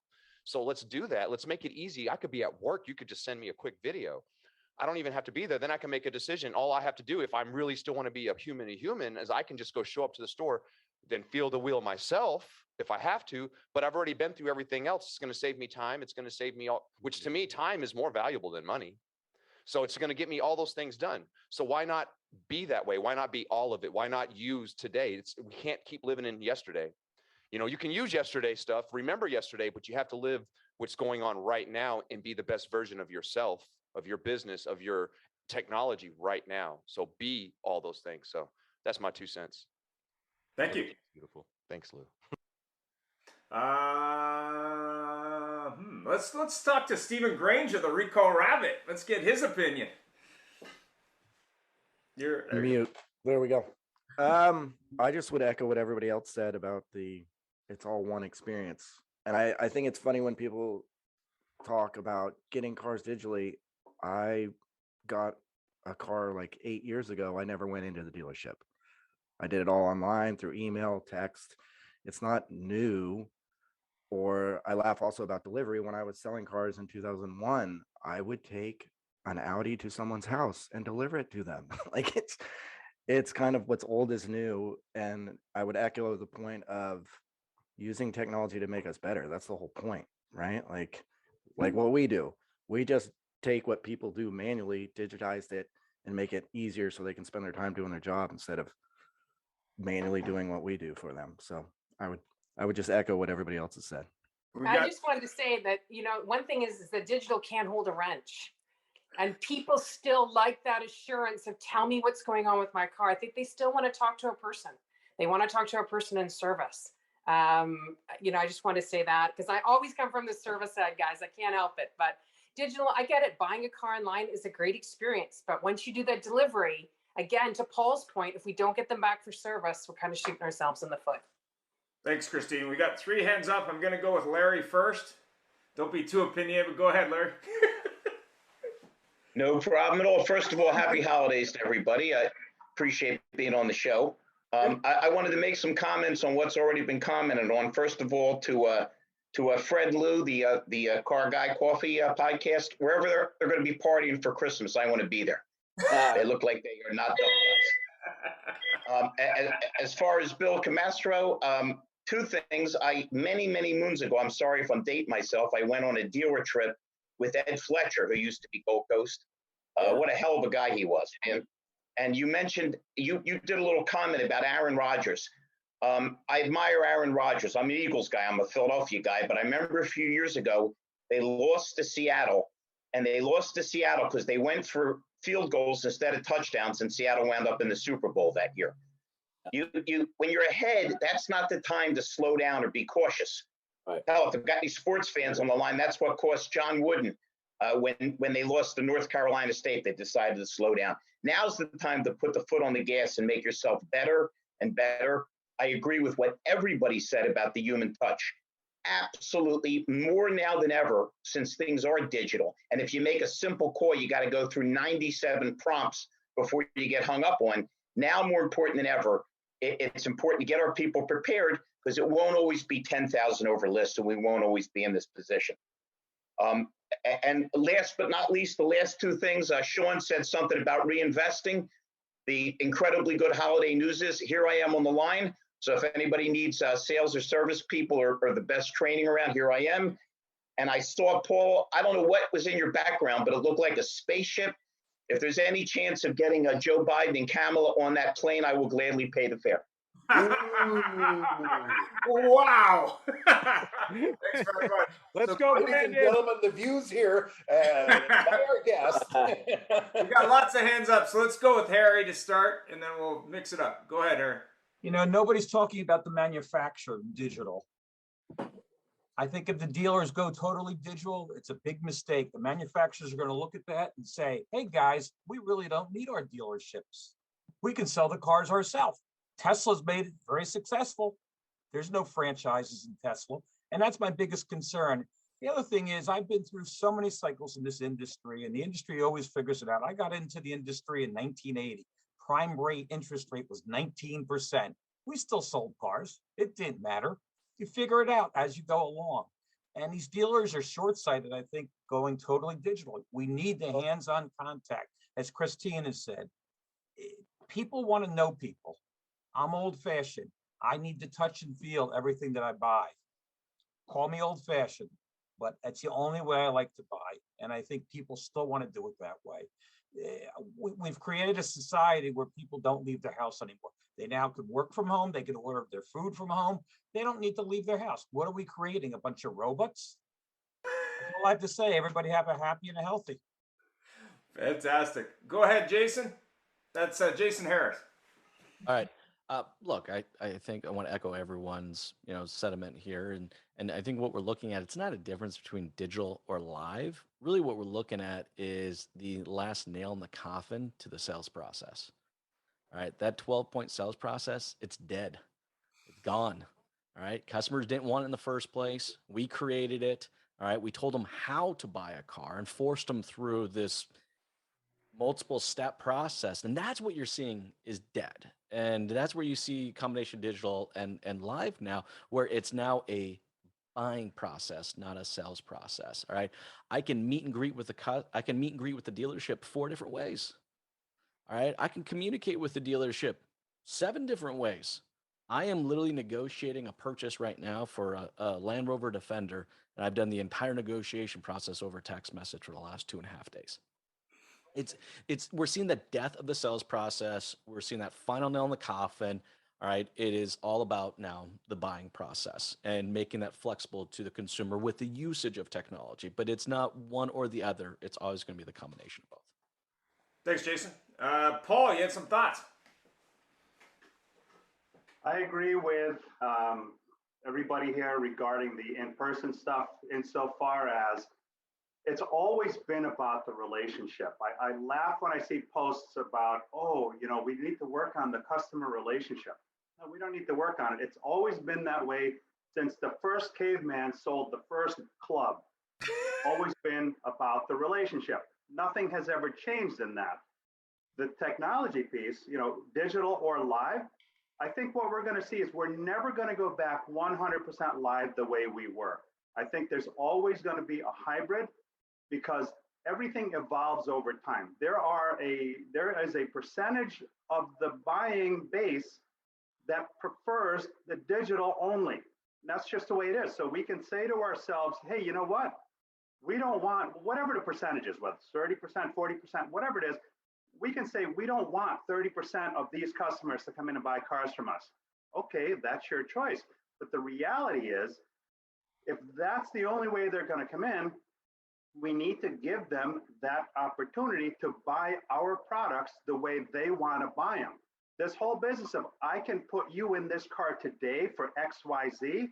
So let's do that. Let's make it easy. I could be at work. You could just send me a quick video. I don't even have to be there. Then I can make a decision. All I have to do, if I'm really still want to be a human, is I can just go show up to the store, then feel the wheel myself if I have to, but I've already been through everything else. It's going to save me time. It's going to save me all, which to me, time is more valuable than money. So it's going to get me all those things done. So why not be that way? Why not be all of it? Why not use today? We can't keep living in yesterday. You know, you can use yesterday stuff, remember yesterday, but you have to live what's going on right now and be the best version of yourself, of your business, of your technology right now. So be all those things. So that's my 2 cents. Thank you. Beautiful. Thanks, Lou. Let's talk to Stephen Granger, the Recall Rabbit. Let's get his opinion. You're mute. There we go. I just would echo what everybody else said about it's all one experience. And I think it's funny when people talk about getting cars digitally. I got a car like 8 years ago. I never went into the dealership. I did it all online through email, text. It's not new. Or I laugh also about delivery. When I was selling cars in 2001, I would take an Audi to someone's house and deliver it to them. Like it's kind of what's old is new. And I would echo the point of using technology to make us better. That's the whole point, right? Like what we do. We just take what people do manually, digitized it, and make it easier so they can spend their time doing their job instead of manually doing what we do for them. So I would just echo what everybody else has said. I just wanted to say that, you know, one thing is that digital can't hold a wrench. And people still like that assurance of tell me what's going on with my car. I think they still want to talk to a person. They want to talk to a person in service. I just want to say that because I always come from the service side, guys. I can't help it. But digital, I get it. Buying a car online is a great experience. But once you do that delivery, again, to Paul's point, if we don't get them back for service, we're kind of shooting ourselves in the foot. Thanks, Christine. We got 3 hands up. I'm going to go with Larry first. Don't be too opinionated, but go ahead, Larry. No problem at all. First of all, happy holidays to everybody. I appreciate being on the show. I wanted to make some comments on what's already been commented on. First of all, to Fred Lou, the Car Guy Coffee podcast, wherever they're going to be partying for Christmas, I want to be there. They look like they are not dumb guys. As far as Bill Camastro, 2 things. Many moons ago, I'm sorry if I'm dating myself, I went on a dealer trip with Ed Fletcher, who used to be Gold Coast. What a hell of a guy he was, man. And you mentioned, you did a little comment about Aaron Rodgers. I admire Aaron Rodgers. I'm an Eagles guy. I'm a Philadelphia guy. But I remember a few years ago, they lost to Seattle. And they lost to Seattle because they went for field goals instead of touchdowns, and Seattle wound up in the Super Bowl that year. When you're ahead, that's not the time to slow down or be cautious. Right. Hell, if I've got any sports fans on the line, that's what cost John Wooden when they lost to North Carolina State. They decided to slow down. Now's the time to put the foot on the gas and make yourself better and better. I agree with what everybody said about the human touch. Absolutely, more now than ever, since things are digital. And if you make a simple call, you got to go through 97 prompts before you get hung up on. Now, more important than ever, it's important to get our people prepared, because it won't always be 10,000 over lists, and we won't always be in this position. And last but not least, the last 2 things, Sean said something about reinvesting. The incredibly good holiday news is here I am on the line. So if anybody needs sales or service people or the best training around, here I am. And I saw, Paul, I don't know what was in your background, but it looked like a spaceship. If there's any chance of getting Joe Biden and Kamala on that plane, I will gladly pay the fare. Wow. Thanks very much. Let's go, ladies and Brandon. gentlemen, the views here by our guest. We got lots of hands up, so let's go with Harry to start, and then we'll mix it up. Go ahead, Harry. Nobody's talking about the manufacturer digital. I think if the dealers go totally digital, it's a big mistake. The manufacturers are going to look at that and say, hey guys, we really don't need our dealerships. We can sell the cars ourselves. Tesla's made it very successful. There's no franchises in Tesla. And that's my biggest concern. The other thing is I've been through so many cycles in this industry, and the industry always figures it out. I got into the industry in 1980. Prime rate interest rate was 19%. We still sold cars. It didn't matter. You figure it out as you go along. And these dealers are short-sighted, I think, going totally digital. We need the hands-on contact. As Christine has said, people want to know people. I'm old-fashioned. I need to touch and feel everything that I buy. Call me old-fashioned, but that's the only way I like to buy. And I think people still want to do it that way. We've created a society where people don't leave their house anymore. They now can work from home. They can order their food from home. They don't need to leave their house. What are we creating? A bunch of robots? That's all I have to say. Everybody have a happy and a healthy. Fantastic. Go ahead, Jason. That's Jason Harris. All right. Look, I think I want to echo everyone's sentiment here, and I think what we're looking at, it's not a difference between digital or live. Really, what we're looking at is the last nail in the coffin to the sales process. All right, that 12-point sales process, it's dead, it's gone. All right, customers didn't want it in the first place. We created it. All right, we told them how to buy a car and forced them through this multiple step process, and that's what you're seeing is dead. And that's where you see combination digital and live now, where it's now a buying process, not a sales process. All right, I can meet and greet with the dealership 4 different ways. All right, I can communicate with the dealership 7 different ways. I am literally negotiating a purchase right now for a Land Rover Defender, and I've done the entire negotiation process over text message for the last 2.5 days. We're seeing the death of the sales process. We're seeing that final nail in the coffin. All right. It is all about now the buying process and making that flexible to the consumer with the usage of technology. But it's not one or the other. It's always going to be the combination of both. Thanks, Jason. Paul, you had some thoughts? I agree with everybody here regarding the in-person stuff insofar as it's always been about the relationship. I laugh when I see posts about, oh, we need to work on the customer relationship. No, we don't need to work on it. It's always been that way since the first caveman sold the first club. Always been about the relationship. Nothing has ever changed in that. The technology piece, digital or live, I think what we're going to see is we're never going to go back 100% live the way we were. I think there's always going to be a hybrid because everything evolves over time. There is a percentage of the buying base that prefers the digital only. And that's just the way it is. So we can say to ourselves, hey, you know what? We don't want, whatever the percentage is, whether it's 30%, 40%, whatever it is, we can say we don't want 30% of these customers to come in and buy cars from us. Okay, that's your choice. But the reality is, if that's the only way they're going to come in, we need to give them that opportunity to buy our products the way they want to buy them. This whole business of I can put you in this car today for XYZ,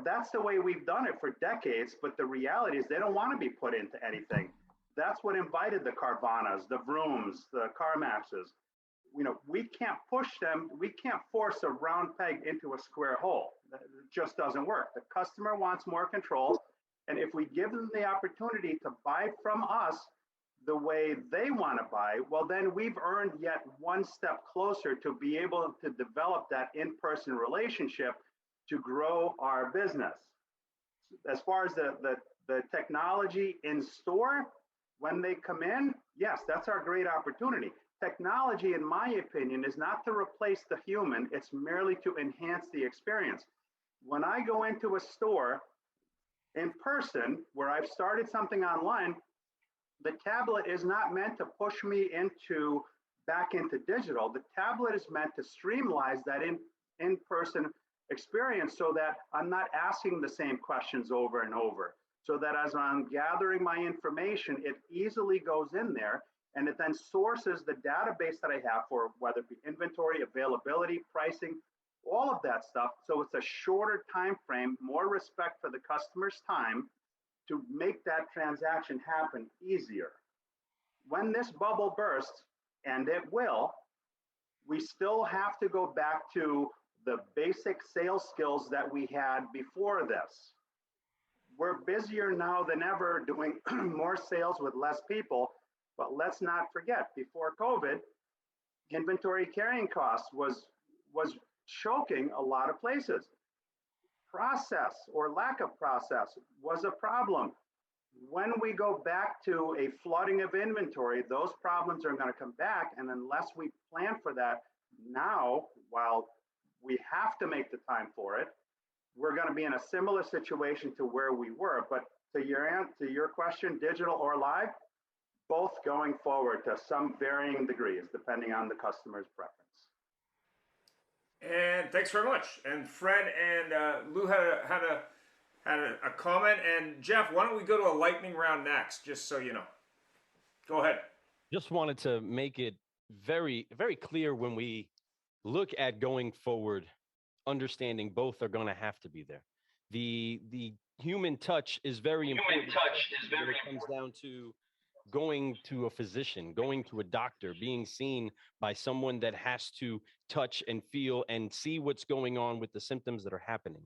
that's the way we've done it for decades. But the reality is they don't want to be put into anything. That's what invited the Carvanas, the Vrooms, the CarMaxes. We can't push them. We can't force a round peg into a square hole. It just doesn't work. The customer wants more control. And if we give them the opportunity to buy from us the way they want to buy, well, then we've earned yet one step closer to be able to develop that in-person relationship to grow our business. As far as the technology in store, when they come in, yes, that's our great opportunity. Technology, in my opinion, is not to replace the human. It's merely to enhance the experience. When I go into a store in person, where I've started something online, the tablet is not meant to push me back into digital. The tablet is meant to streamline that in-person experience so that I'm not asking the same questions over and over. So that as I'm gathering my information, it easily goes in there and it then sources the database that I have for whether it be inventory, availability, pricing, all of that stuff. So it's a shorter time frame, more respect for the customer's time to make that transaction happen easier. When this bubble bursts, and it will, we still have to go back to the basic sales skills that we had before this. We're busier now than ever doing more sales with less people, but let's not forget, before COVID, inventory carrying costs was choking a lot of places. Process or lack of process was a problem. When we go back to a flooding of inventory, those problems are going to come back, and unless we plan for that now, while we have to make the time for it, we're going to be in a similar situation to where we were. But to your question, digital or live, both going forward to some varying degrees, depending on the customer's preference. And thanks very much. And Fred and Lou had a comment. And Jeff, why don't we go to a lightning round next, just so you know. Go ahead. Just wanted to make it very, very clear when we look at going forward, understanding both are going to have to be there. The human touch is very important. When it comes down to going to a physician, going to a doctor, being seen by someone that has to touch and feel and see what's going on with the symptoms that are happening.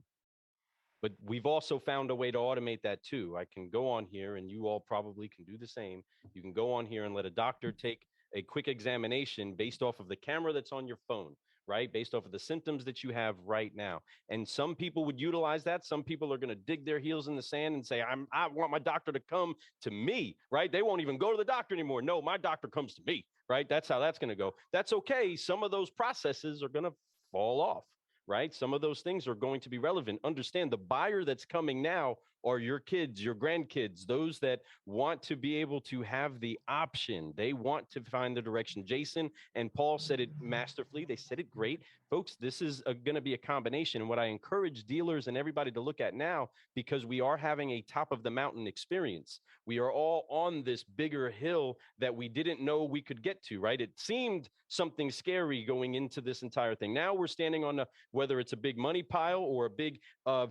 But we've also found a way to automate that too. I can go on here, and you all probably can do the same. You can go on here and let a doctor take a quick examination based off of the camera that's on your phone, right? Based off of the symptoms that you have right now. And some people would utilize that. Some people are going to dig their heels in the sand and say, I want my doctor to come to me, right? They won't even go to the doctor anymore. No, my doctor comes to me, right? That's how that's going to go. That's okay. Some of those processes are going to fall off, right? Some of those things are going to be relevant. Understand the buyer that's coming now are your kids, your grandkids, those that want to be able to have the option. They want to find the direction. Jason and Paul said it masterfully. They said it great. Folks, this is going to be a combination. And what I encourage dealers and everybody to look at now, because we are having a top of the mountain experience. We are all on this bigger hill that we didn't know we could get to, right? It seemed something scary going into this entire thing. Now we're standing on whether it's a big money pile or a big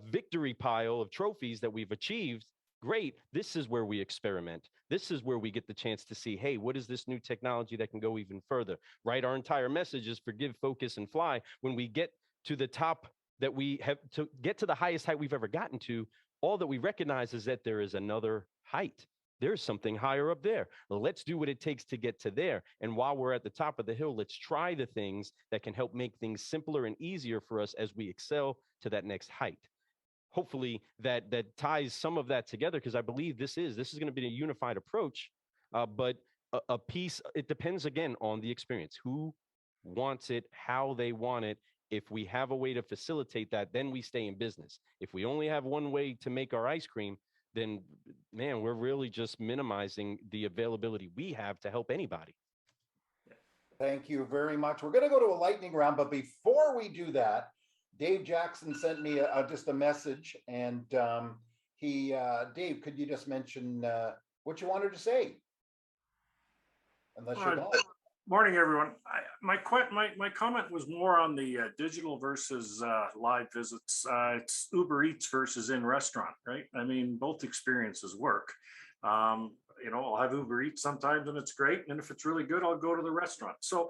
victory pile of trophies that we've achieved. Great. This is where we experiment. This is where we get the chance to see, hey, what is this new technology that can go even further, right? Our entire message is forgive, focus, and fly. When we get to the top that we have to get to the highest height we've ever gotten to, all that we recognize is that there is another height. There's something higher up there. Let's do what it takes to get to there. And while we're at the top of the hill, let's try the things that can help make things simpler and easier for us as we excel to that next height. Hopefully that ties some of that together, because I believe this is going to be a unified approach, but a piece, it depends again on the experience, who wants it, how they want it. If we have a way to facilitate that, then we stay in business. If we only have one way to make our ice cream, then man, we're really just minimizing the availability we have to help anybody. Thank you very much. We're going to go to a lightning round, but before we do that, Dave Jackson sent me just a message, and Dave, could you just mention what you wanted to say? Unless you're gone. Morning, everyone. My comment was more on the digital versus live visits. It's Uber Eats versus in restaurant, right? I mean, both experiences work. I'll have Uber Eats sometimes, and it's great. And if it's really good, I'll go to the restaurant. So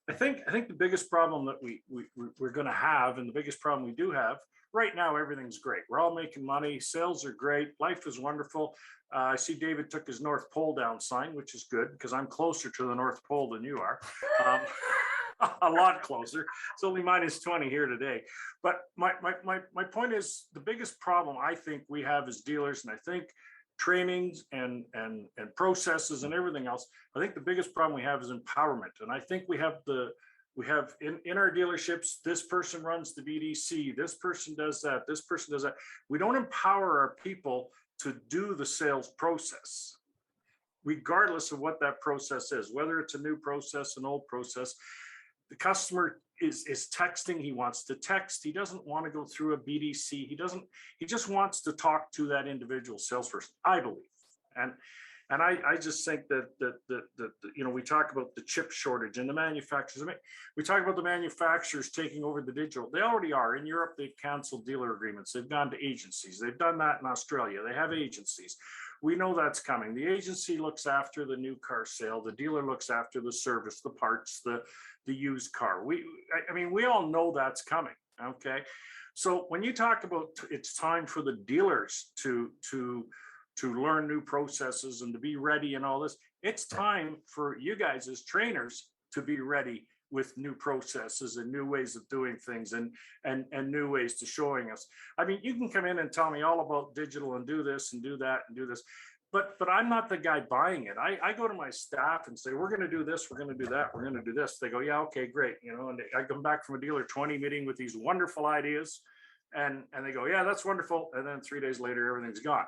I think the biggest problem that we're going to have, and the biggest problem we do have right now, everything's great. We're all making money. Sales are great. Life is wonderful. I see David took his North Pole down sign, which is good because I'm closer to the North Pole than you are. A lot closer. It's only -20 here today. But my point is, the biggest problem I think we have as dealers, and I think trainings and processes and everything else, I think the biggest problem we have is empowerment. And I think we have in our dealerships, this person runs the BDC, this person does that, this person does that. We don't empower our people to do the sales process, regardless of what that process is, whether it's a new process, an old process. The customer is texting. He wants to text. He doesn't want to go through a BDC. He just wants to talk to that individual salesperson, I believe. And I just think that we talk about the chip shortage and the manufacturers. I mean, we talk about the manufacturers taking over the digital. They already are. In Europe, they've canceled dealer agreements. They've gone to agencies. They've done that in Australia. They have agencies. We know that's coming. The agency looks after the new car sale. The dealer looks after the service, the parts, the used car. We all know that's coming. Okay. So when you talk about it's time for the dealers to learn new processes and to be ready and all this, it's time for you guys as trainers to be ready with new processes and new ways of doing things and new ways to showing us. I mean, you can come in and tell me all about digital and do this and do that and do this, but I'm not the guy buying it. I go to my staff and say, we're going to do this, we're going to do that, we're going to do this. They go, yeah, okay, great. And I come back from a dealer 20 meeting with these wonderful ideas, and they go, yeah, that's wonderful. And then 3 days later, everything's gone.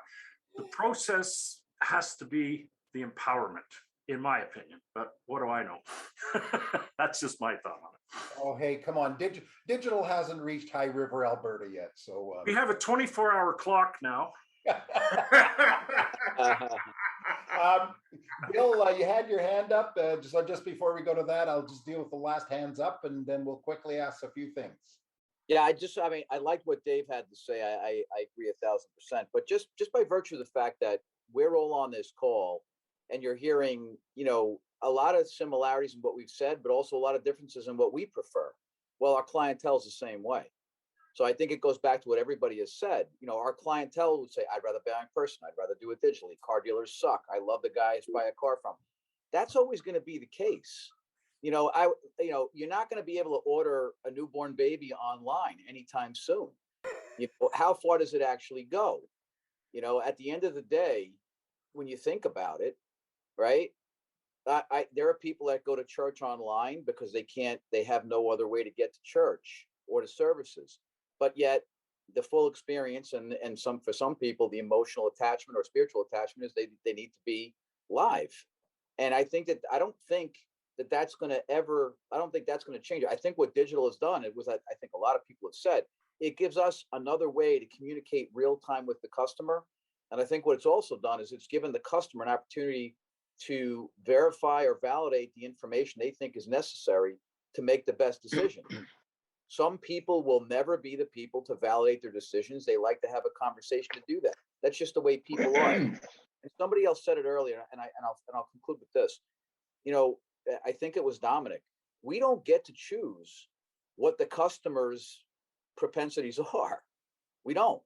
The process has to be the empowerment, in my opinion, but what do I know? That's just my thought on it. Oh, hey, come on. Digital hasn't reached High River, Alberta yet. So we have a 24-hour clock now. Bill, you had your hand up. Just before we go to that, I'll just deal with the last hands up, and then we'll quickly ask a few things. Yeah, I liked what Dave had to say. I agree 1,000%. But just by virtue of the fact that we're all on this call, and you're hearing, a lot of similarities in what we've said, but also a lot of differences in what we prefer. Well, our clientele is the same way. So I think it goes back to what everybody has said. Our clientele would say, I'd rather buy in person. I'd rather do it digitally. Car dealers suck. I love the guys buy a car from. That's always going to be the case. You're not going to be able to order a newborn baby online anytime soon. How far does it actually go? At the end of the day, when you think about it, right? There are people that go to church online because they have no other way to get to church or to services. But yet the full experience, and for some people, the emotional attachment or spiritual attachment is they need to be live. And I don't think that's going to I don't think that's going to change. I think what digital has done, it was, I think a lot of people have said, it gives us another way to communicate real time with the customer. And I think what it's also done is it's given the customer an opportunity to verify or validate the information they think is necessary to make the best decision. Some people will never be the people to validate their decisions. They like to have a conversation to do that. That's just the way people are. And somebody else said it earlier, and I'll conclude with this. You know, I think it was Dominic. We don't get to choose what the customer's propensities are. We don't.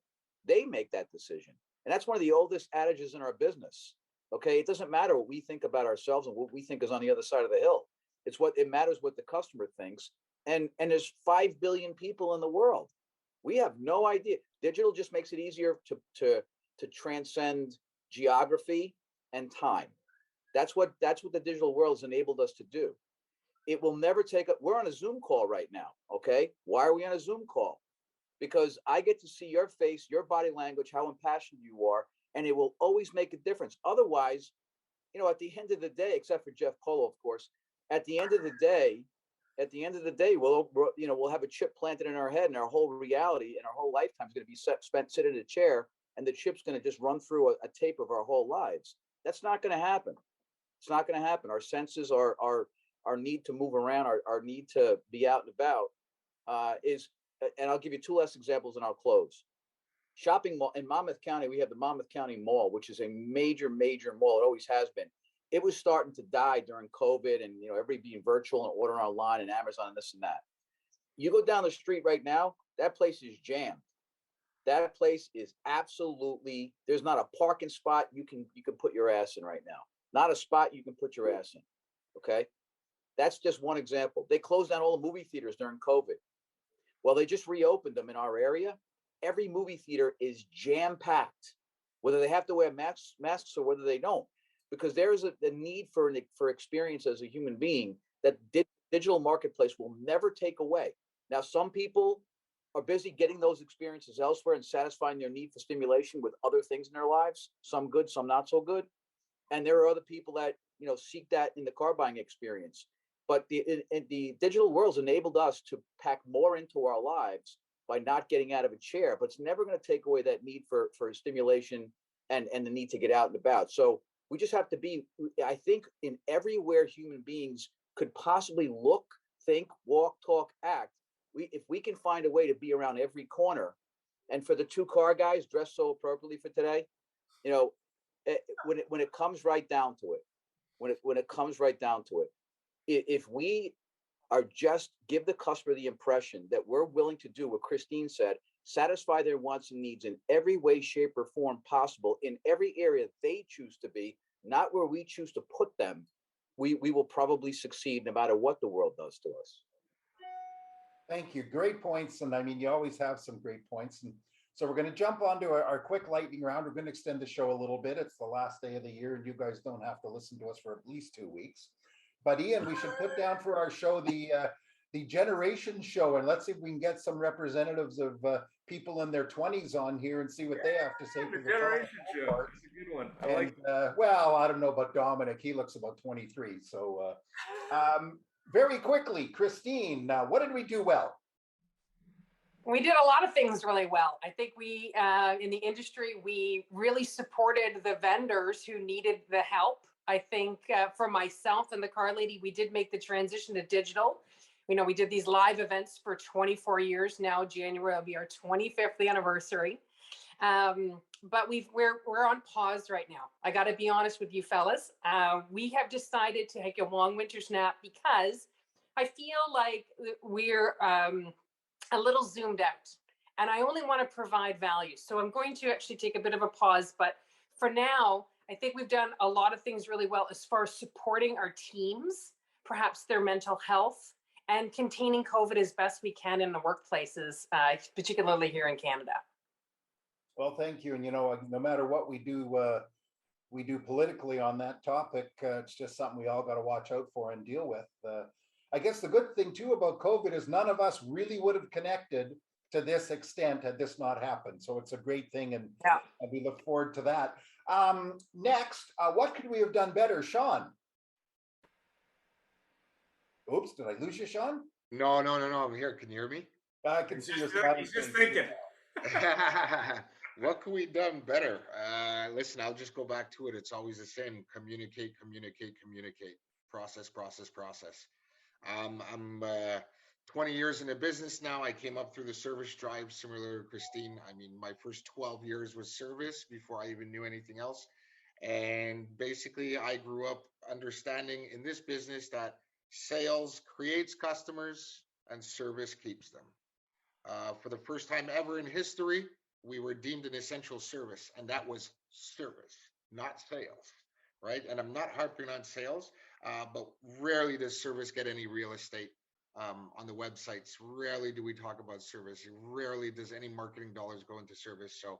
They make that decision. And that's one of the oldest adages in our business. Okay. It doesn't matter what we think about ourselves and what we think is on the other side of the hill. It matters what the customer thinks. And there's 5 billion people in the world. We have no idea. Digital just makes it easier to transcend geography and time. That's what the digital world has enabled us to do. It will never we're on a Zoom call right now. Okay. Why are we on a Zoom call? Because I get to see your face, your body language, how impassioned you are, and it will always make a difference. Otherwise, you know, at the end of the day, except for Jeff Polo, of course, at the end of the day, we'll have a chip planted in our head, and our whole reality and our whole lifetime is going to be spent sitting in a chair, and the chip's going to just run through a tape of our whole lives. That's not going to happen. It's not going to happen. Our senses, our need to move around, our need to be out and about is. And I'll give you two last examples, and I'll close. Shopping mall in Monmouth County, we have the Monmouth County Mall, which is a major mall. It always has been. It was starting to die during COVID, and everybody being virtual and ordering online and Amazon and this and that. You go down the street right now, that place is jammed. That place is absolutely. There's not a parking spot you can put your ass in right now. Not a spot you can put your ass in. Okay, that's just one example. They closed down all the movie theaters during COVID. Well, they just reopened them in our area. Every movie theater is jam-packed, whether they have to wear masks or whether they don't, because there is a need for experience as a human being that digital marketplace will never take away. Now, some people are busy getting those experiences elsewhere and satisfying their need for stimulation with other things in their lives, some good, some not so good. And there are other people that, seek that in the car buying experience. But the digital world's enabled us to pack more into our lives by not getting out of a chair, but it's never going to take away that need for stimulation and the need to get out and about. So we just have to be, I think, in everywhere human beings could possibly look, think, walk, talk, act. If we can find a way to be around every corner, and for the two car guys dressed so appropriately for today, when it comes right down to it, if we are just give the customer the impression that we're willing to do what Christine said, satisfy their wants and needs in every way, shape, or form possible, in every area they choose to be, not where we choose to put them, we will probably succeed no matter what the world does to us. Thank you. Great points. And I mean, you always have some great points. And so we're going to jump onto our quick lightning round. We're going to extend the show a little bit. It's the last day of the year, and you guys don't have to listen to us for at least 2 weeks. But Ian, we should put down for our show the generation show, and let's see if we can get some representatives of people in their 20s on here and see what they have to say. The generation show. It's a good one. I like. Well, I don't know about Dominic. He looks about 23. So, very quickly, Christine, what did we do well? We did a lot of things really well. I think we, in the industry, we really supported the vendors who needed the help. I think for myself and the car lady, we did make the transition to digital. We did these live events for 24 years now. January will be our 25th anniversary. But we're on pause right now. I got to be honest with you, fellas. We have decided to take a long winter's nap because I feel like we're a little zoomed out, and I only want to provide value. So I'm going to actually take a bit of a pause. But for now, I think we've done a lot of things really well as far as supporting our teams, perhaps their mental health, and containing COVID as best we can in the workplaces, particularly here in Canada. Well, thank you. And, no matter what we do politically on that topic, it's just something we all got to watch out for and deal with. I guess the good thing, too, about COVID is none of us really would have connected to this extent had this not happened. So it's a great thing, and we look forward to that. Next, what could we have done better, Sean? Oops, did I lose you, Sean? No, I'm here. Can you hear me? I can see your He's just thinking. What could we done better? Listen, I'll just go back to it. It's always the same. Communicate. Process. I'm 20 years in the business now. I came up through the service drive, similar to Christine. I mean, my first 12 years was service before I even knew anything else. And basically, I grew up understanding in this business that sales creates customers and service keeps them. For the first time ever in history, we were deemed an essential service, and that was service, not sales, right? And I'm not harping on sales, but rarely does service get any real estate on the websites. Rarely do we talk about service. Rarely does any marketing dollars go into service. So,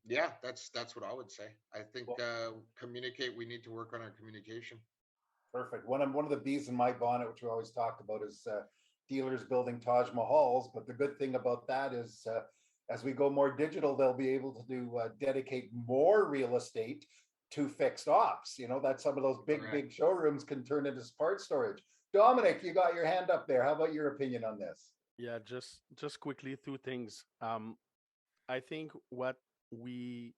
yeah, that's what I would say. I think communicate. We need to work on our communication. Perfect. One of the bees in my bonnet, which we always talk about, is dealers building Taj Mahals. But the good thing about that is, as we go more digital, they'll be able to dedicate more real estate to fixed ops. You know, that some of those big showrooms can turn into parts storage. Dominic, you got your hand up there. How about your opinion on this? Yeah, just quickly, two things. I think what we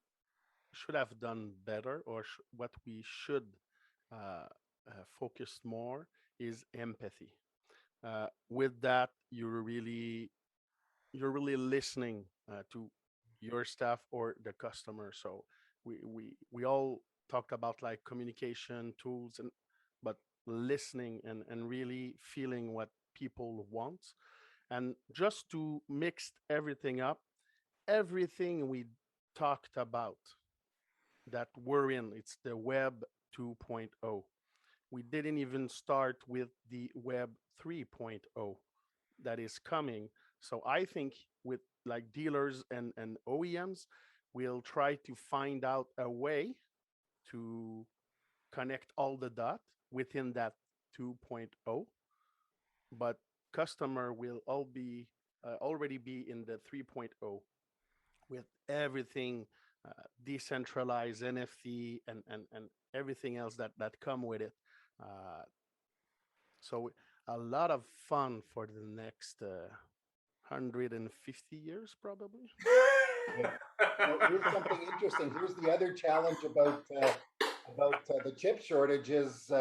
should have done better, or what we should focus more, is empathy. With that, you're really listening to your staff or the customer. So we all talked about like communication tools, but listening and really feeling what people want. And just to mix everything up, everything we talked about that we're in, it's the web 2.0. We didn't even start with the web 3.0 that is coming. So I think with like dealers and OEMs, we'll try to find out a way to connect all the dots within that 2.0, but customer will all be already be in the 3.0 with everything decentralized, NFT, and everything else that come with it. So a lot of fun for the next 150 years, probably. Well, here's something interesting. Here's the other challenge about the chip shortage is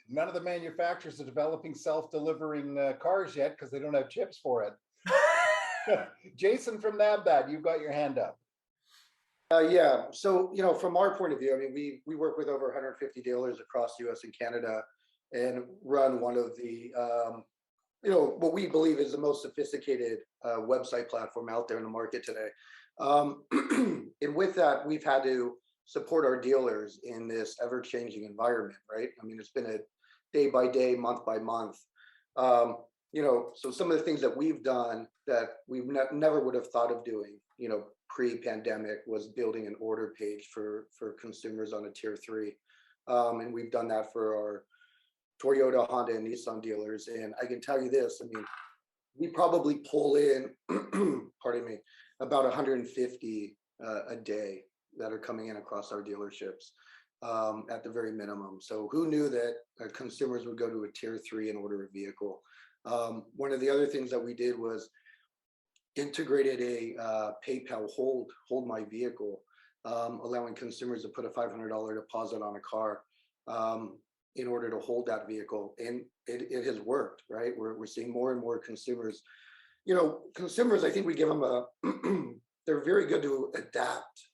none of the manufacturers are developing self-delivering cars yet because they don't have chips for it. Jason from NABBAT, you've got your hand up. Yeah. So, you know, from our point of view, I mean, we work with over 150 dealers across the US and Canada and run one of the, you know, what we believe is the most sophisticated website platform out there in the market today. And with that, we've had to support our dealers in this ever-changing environment, right? I mean, it's been a day by day, month by month. You know, so some of the things that we've done that we never would have thought of doing, you know, pre-pandemic, was building an order page for consumers on a tier 3. And we've done that for our Toyota, Honda, and Nissan dealers. And I can tell you this, I mean, we probably pull in, pardon me, about 150 a day that are coming in across our dealerships at the very minimum. So who knew that consumers would go to a tier 3 and order a vehicle? One of the other things that we did was integrated a PayPal hold my vehicle, allowing consumers to put a $500 deposit on a car in order to hold that vehicle. And it has worked, right? We're seeing more and more consumers. You know, consumers, I think we give them they're very good to adapt.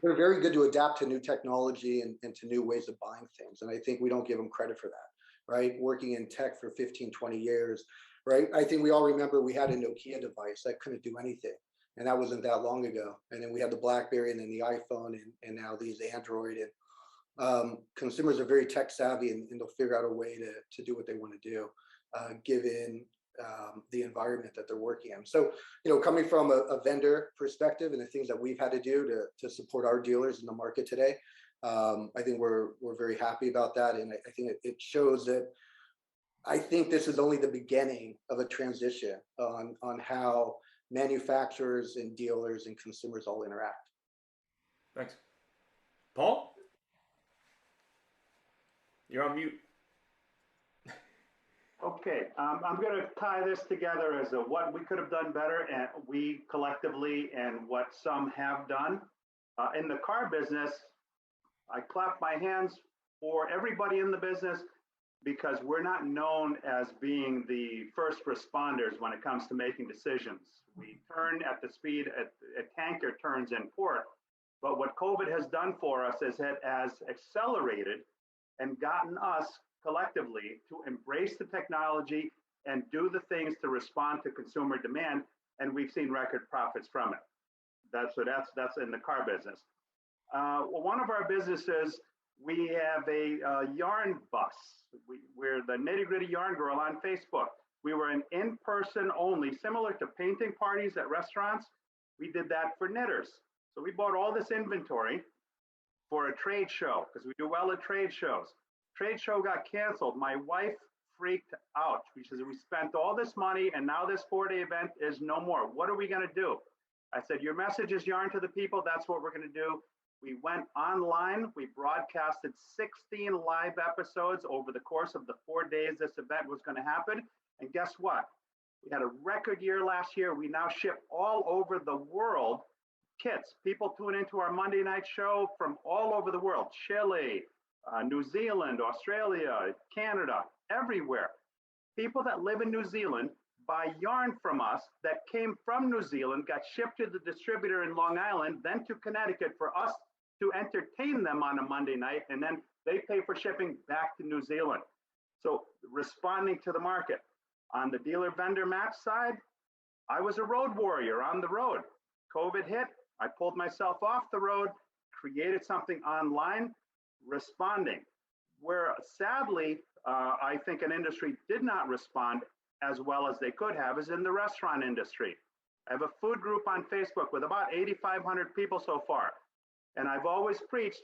They're very good to adapt to new technology and to new ways of buying things. And I think we don't give them credit for that, right? Working in tech for 15, 20 years, right? I think we all remember we had a Nokia device that couldn't do anything. And that wasn't that long ago. And then we had the BlackBerry and then the iPhone and now these Android. And consumers are very tech savvy and they'll figure out a way to do what they want to do, given the environment that they're working in. So, you know, coming from a vendor perspective and the things that we've had to do to support our dealers in the market today, I think we're very happy about that. And I think it shows that I think this is only the beginning of a transition on how manufacturers and dealers and consumers all interact. Thanks. Paul? You're on mute. Okay, I'm going to tie this together as what we could have done better, and we collectively, and what some have done. In the car business, I clap my hands for everybody in the business, because we're not known as being the first responders when it comes to making decisions. We turn at the speed a tanker turns in port, but what COVID has done for us is it has accelerated and gotten us collectively to embrace the technology and do the things to respond to consumer demand, and we've seen record profits from it. That's in the car business. One of our businesses, we have a yarn bus. We're the Nitty Gritty Yarn Girl on Facebook. We were an in-person only, similar to painting parties at restaurants. We did that for knitters. So we bought all this inventory for a trade show, because we do well at trade shows. Trade show got canceled. My wife freaked out. She says, we spent all this money and now this 4-day event is no more. What are we going to do? I said, your message is yarn to the people. That's what we're going to do. We went online. We broadcasted 16 live episodes over the course of the 4 days this event was going to happen. And guess what? We had a record year last year. We now ship all over the world kits. People tune into our Monday night show from all over the world. Chile, New Zealand, Australia, Canada, everywhere. People that live in New Zealand buy yarn from us that came from New Zealand, got shipped to the distributor in Long Island, then to Connecticut for us to entertain them on a Monday night, and then they pay for shipping back to New Zealand. So responding to the market. On the dealer vendor match side, I was a road warrior on the road. COVID hit, I pulled myself off the road, created something online, responding. Where sadly, I think an industry did not respond as well as they could have is in the restaurant industry. I have a food group on Facebook with about 8,500 people so far. And I've always preached,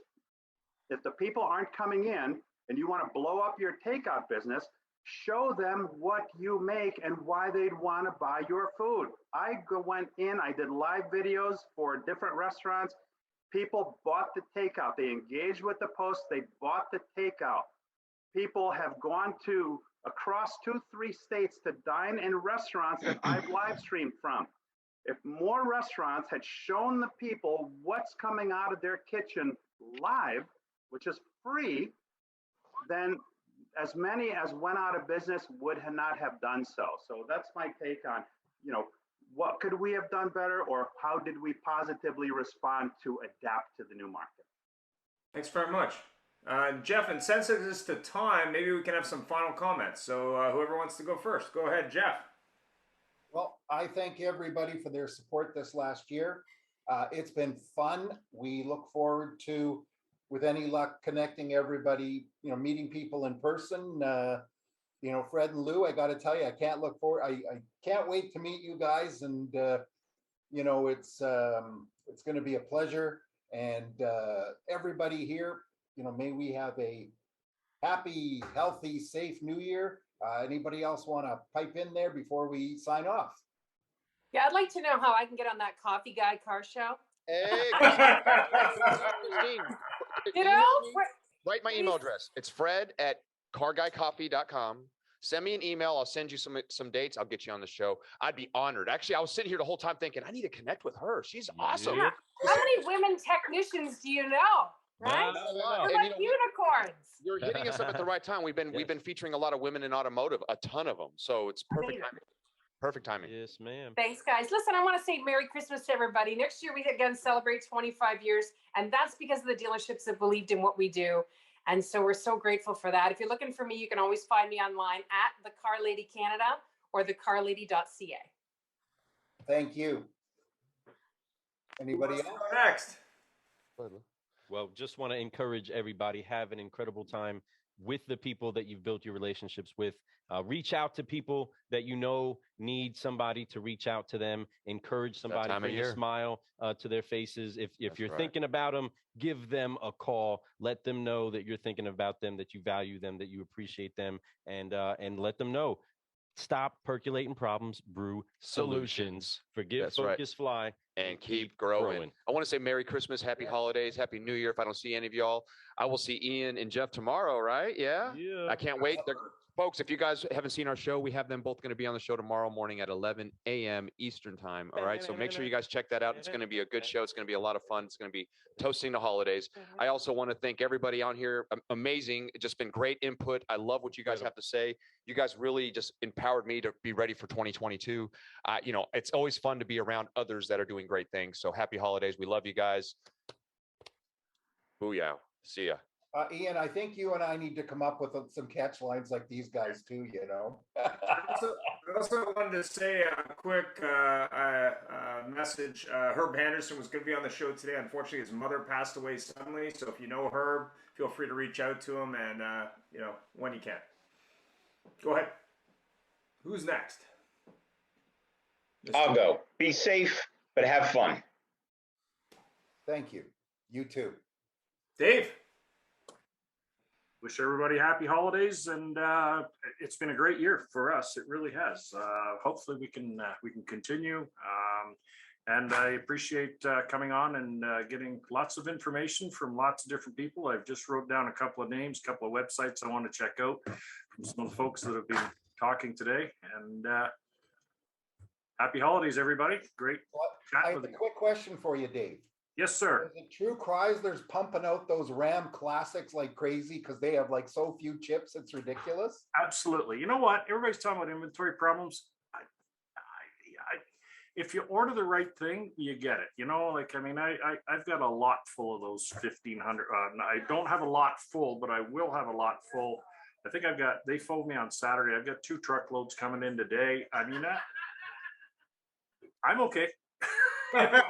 if the people aren't coming in and you want to blow up your takeout business, show them what you make and why they'd want to buy your food. Went in, I did live videos for different restaurants. People bought the takeout. They engaged with the post. They bought the takeout. People have gone to across 2-3 states to dine in restaurants that I've live streamed from. If more restaurants had shown the people what's coming out of their kitchen live, which is free, then as many as went out of business would not have done so. So that's my take on, what could we have done better, or how did we positively respond to adapt to the new market? Thanks very much. Jeff, and since it is to time, maybe we can have some final comments. So whoever wants to go first, go ahead, Jeff. Well, I thank everybody for their support this last year. It's been fun. We look forward to, with any luck, connecting everybody, meeting people in person. Fred and Lou, I got to tell you, I can't wait to meet you guys. And, it's going to be a pleasure. And everybody here, may we have a happy, healthy, safe new year. Anybody else want to pipe in there before we sign off? Yeah, I'd like to know how I can get on that Coffee Guy car show. Hey, Christine, write my email address. It's fred@carguycoffee.com. Send me an email. I'll send you some dates. I'll get you on the show. I'd be honored. Actually, I was sitting here the whole time thinking, I need to connect with her. She's awesome. Yeah. How many women technicians do you know? Right? We're like unicorns. You're hitting us up at the right time. We've been featuring a lot of women in automotive, a ton of them. So it's perfect timing. Perfect timing. Yes, ma'am. Thanks, guys. Listen, I want to say Merry Christmas to everybody. Next year, we again celebrate 25 years, and that's because of the dealerships that believed in what we do. And so we're so grateful for that. If you're looking for me, you can always find me online at The Car Lady Canada or thecarlady.ca. Thank you. Anybody else? Next. Well, just want to encourage everybody, have an incredible time. with the people that you've built your relationships with. Reach out to people that you know need somebody to reach out to them. Encourage somebody, time of bring a year. smile to their faces. If you're right. thinking about them, give them a call. Let them know that you're thinking about them, that you value them, that you appreciate them, and let them know. Stop percolating problems, brew solutions. Forgive, That's right. focus, fly, And keep growing. I want to say Merry Christmas, Happy Holidays, Happy New Year. If I don't see any of y'all, I will see Ian and Jeff tomorrow, right? Yeah. I can't wait. Folks, if you guys haven't seen our show, we have them both going to be on the show tomorrow morning at 11 a.m. Eastern time. All right. So make sure you guys check that out. It's going to be a good show. It's going to be a lot of fun. It's going to be toasting the holidays. I also want to thank everybody on here. Amazing. It's just been great input. I love what you guys have to say. You guys really just empowered me to be ready for 2022. You know, it's always fun to be around others that are doing great things. So happy holidays. We love you guys. Booyah. See ya. Ian, I think you and I need to come up with some catch lines like these guys too, you know. I also wanted to say a quick message. Herb Henderson was going to be on the show today. Unfortunately, his mother passed away suddenly. So if you know Herb, feel free to reach out to him and, you know, when you can. Go ahead. Who's next? I'll go. Be safe, but have fun. Thank you. You too. Dave. Wish everybody happy holidays, and it's been a great year for us. It really has. Hopefully, we can continue. And I appreciate coming on and getting lots of information from lots of different people. I've just wrote down a couple of names, a couple of websites I want to check out from some of the folks that have been talking today. And happy holidays, everybody. Great. I have a quick question for you, Dave. Yes, sir. Is it true Chrysler's pumping out those Ram classics like crazy because they have like so few chips? It's ridiculous. Absolutely. You know what? Everybody's talking about inventory problems. If you order the right thing, you get it. You know, like, I mean, I've got a lot full of those 1,500. I don't have a lot full, but I will have a lot full. I think they phoned me on Saturday. I've got 2 truckloads coming in today. I mean, I'm okay. And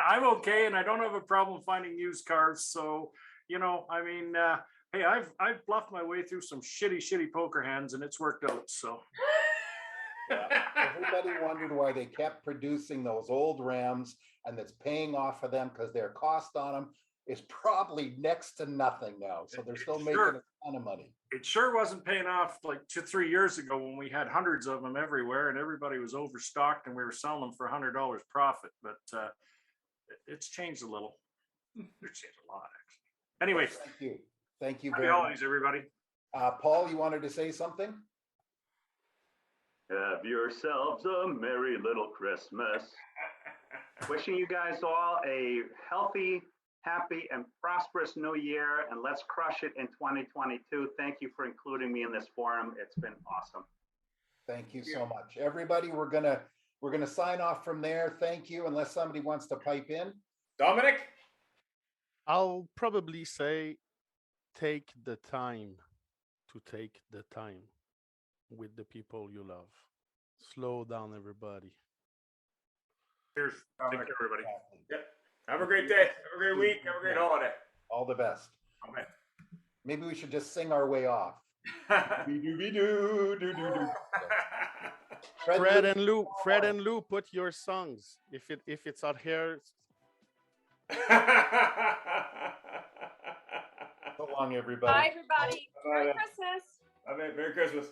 I'm okay, and I don't have a problem finding used cars. So, you know, I mean, hey, I've bluffed my way through some shitty poker hands, and it's worked out. So, everybody wondered why they kept producing those old Rams, and that's paying off for them because their cost on them is probably next to nothing now. So they're still making a ton of money. It sure wasn't paying off like 2-3 years ago when we had hundreds of them everywhere and everybody was overstocked and we were selling them for $100 profit. But it's changed a little. It's changed a lot, actually. Anyway, thank you happy very holidays, much. everybody. Paul, you wanted to say something? Have yourselves a merry little Christmas. Wishing you guys all a healthy, happy, and prosperous new year, and let's crush it in 2022. Thank you for including me in this forum. It's been awesome. Thank you so much. Everybody, we're gonna sign off from there. Thank you, unless somebody wants to pipe in. Dominic? I'll probably say take the time to take the time with the people you love. Slow down, everybody. Cheers. Take care, everybody. Yep. Have a great day. Have a great week. Have a great holiday. All the best. Okay. Maybe we should just sing our way off. Fred and Lou, put your songs. If it's out here. So long, everybody. Bye, everybody. Merry Christmas. Merry Christmas.